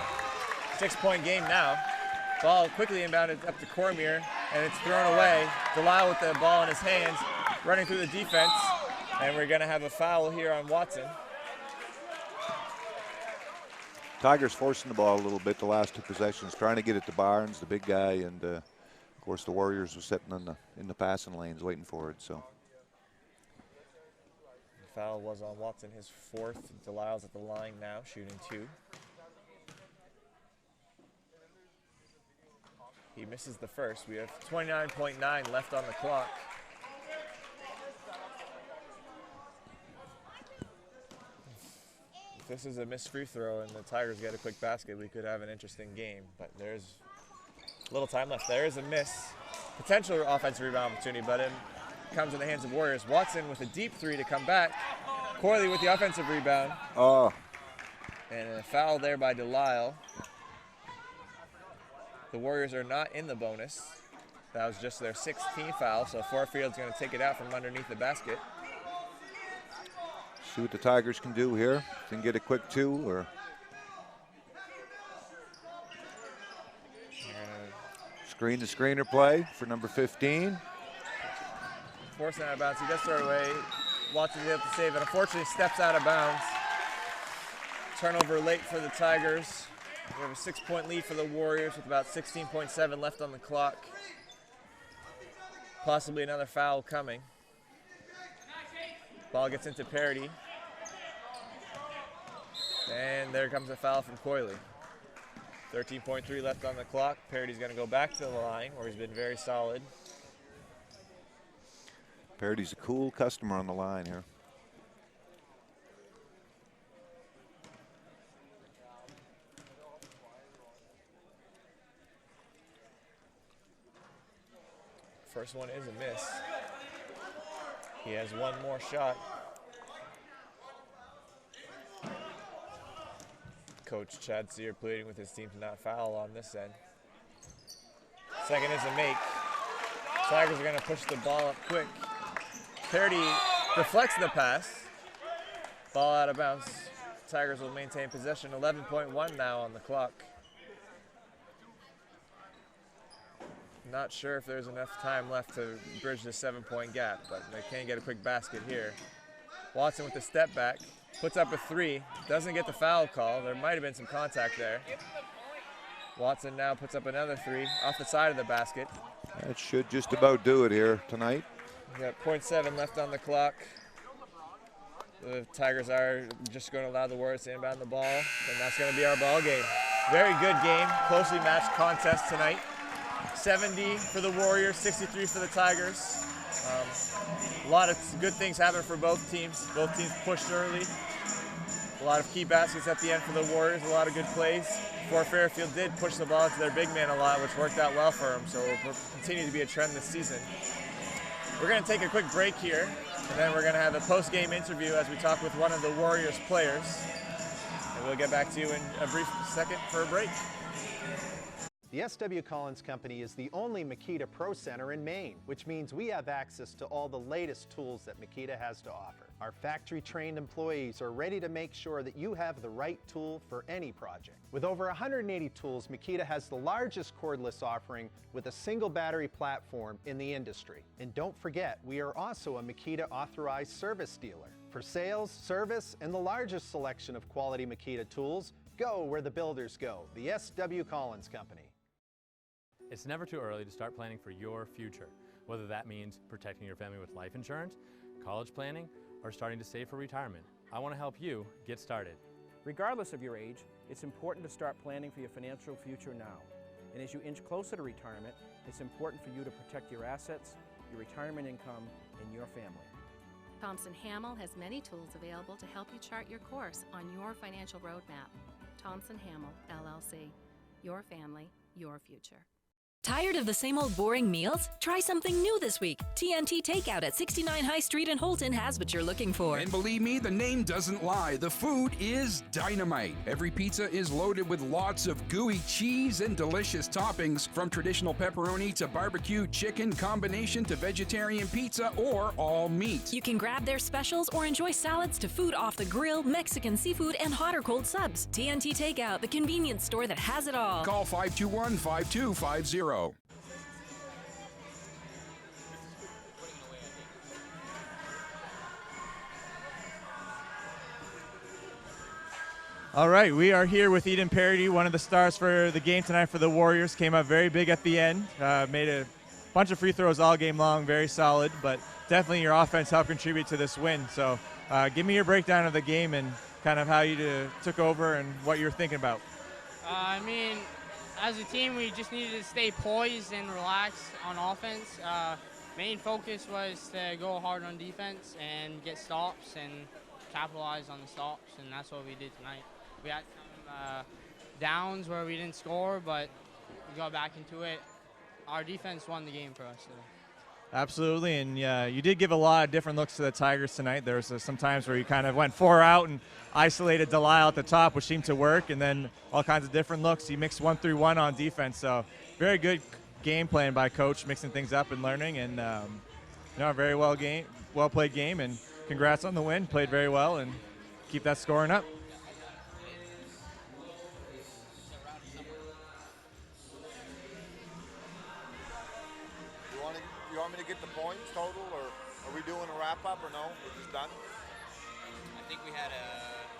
6-point game now. Ball quickly inbounded up to Cormier, and it's thrown away. Delisle with the ball in his hands, running through the defense, and we're going to have a foul here on Watson. Tigers forcing the ball a little bit the last 2 possessions, trying to get it to Barnes, the big guy, and of course the Warriors were sitting in the passing lanes waiting for it. So the foul was on Watson, his 4th. Delisle's at the line now, shooting 2. He misses the first. We have 29.9 left on the clock. If this is a missed free throw and the Tigers get a quick basket, we could have an interesting game, but there's little time left. There is a miss. Potential offensive rebound opportunity, but it comes in the hands of Warriors. Watson with a deep 3 to come back. Corley with the offensive rebound. Oh. And a foul there by Delisle. The Warriors are not in the bonus. That was just their 16th foul, so Fairfield's going to take it out from underneath the basket. See what the Tigers can do here. Can get a quick 2 or. Screen to screener play for number 15. Forcing out of bounds. He does throw it away. Watson's able to save it. Unfortunately, steps out of bounds. Turnover late for the Tigers. We have a 6-point lead for the Warriors with about 16.7 left on the clock. Possibly another foul coming. Ball gets into Parody. And there comes a foul from Coyley. 13.3 left on the clock. Parody's going to go back to the line where he's been very solid. Parody's a cool customer on the line here. First one is a miss. He has one more shot. Coach Chad Sear pleading with his team to not foul on this end. Second is a make. Tigers are going to push the ball up quick. Parody deflects the pass. Ball out of bounds. Tigers will maintain possession. 11.1 now on the clock. Not sure if there's enough time left to bridge the 7-point gap, but they can get a quick basket here. Watson with the step back, puts up a 3, doesn't get the foul call. There might have been some contact there. Watson now puts up another 3 off the side of the basket. That should just about do it here tonight. We got 0.7 left on the clock. The Tigers are just going to allow the Warriors to inbound the ball, and that's going to be our ball game. Very good game, closely matched contest tonight. 70 for the Warriors, 63 for the Tigers. A lot of good things happened for both teams. Both teams pushed early. A lot of key baskets at the end for the Warriors, a lot of good plays. Fort Fairfield did push the ball into their big man a lot, which worked out well for them, so it will continue to be a trend this season. We're going to take a quick break here, and then we're going to have a post-game interview as we talk with one of the Warriors players. And we'll get back to you in a brief second for a break. The S.W. Collins Company is the only Makita Pro Center in Maine, which means we have access to all the latest tools that Makita has to offer. Our factory-trained employees are ready to make sure that you have the right tool for any project. With over 180 tools, Makita has the largest cordless offering with a single battery platform in the industry. And don't forget, we are also a Makita authorized service dealer. For sales, service, and the largest selection of quality Makita tools, go where the builders go, the S.W. Collins Company. It's never too early to start planning for your future, whether that means protecting your family with life insurance, college planning, or starting to save for retirement. I want to help you get started. Regardless of your age, it's important to start planning for your financial future now. And as you inch closer to retirement, it's important for you to protect your assets, your retirement income, and your family. Thompson Hamel has many tools available to help you chart your course on your financial roadmap. Thompson Hamel, LLC. Your family, your future. Tired of the same old boring meals? Try something new this week. TNT Takeout at 69 High Street in Holton has what you're looking for. And believe me, the name doesn't lie. The food is dynamite. Every pizza is loaded with lots of gooey cheese and delicious toppings, from traditional pepperoni to barbecue chicken combination to vegetarian pizza or all meat. You can grab their specials or enjoy salads to food off the grill, Mexican seafood, and hot or cold subs. TNT Takeout, the convenience store that has it all. Call 521-5250. All right, we are here with Eden Parody, one of the stars for the game tonight for the Warriors. Came up very big at the end, made a bunch of free throws all game long, very solid, but definitely your offense helped contribute to this win. So give me your breakdown of the game and kind of how you took over and what you're thinking about. I mean, as a team, we just needed to stay poised and relaxed on offense. Main focus was to go hard on defense and get stops and capitalize on the stops, and that's what we did tonight. We had some downs where we didn't score, but we got back into it. Our defense won the game for us today. Absolutely, and you did give a lot of different looks to the Tigers tonight. There was some times where you kind of went 4 out and isolated Delisle at the top, which seemed to work, and then all kinds of different looks. You mixed 1-3-1 on defense, so very good game plan by Coach, mixing things up and learning, and a very well played game, and congrats on the win. Played very well, and keep that scoring up. You want me to get the points total, or are we doing a wrap-up, or no? We're just done? I think we had a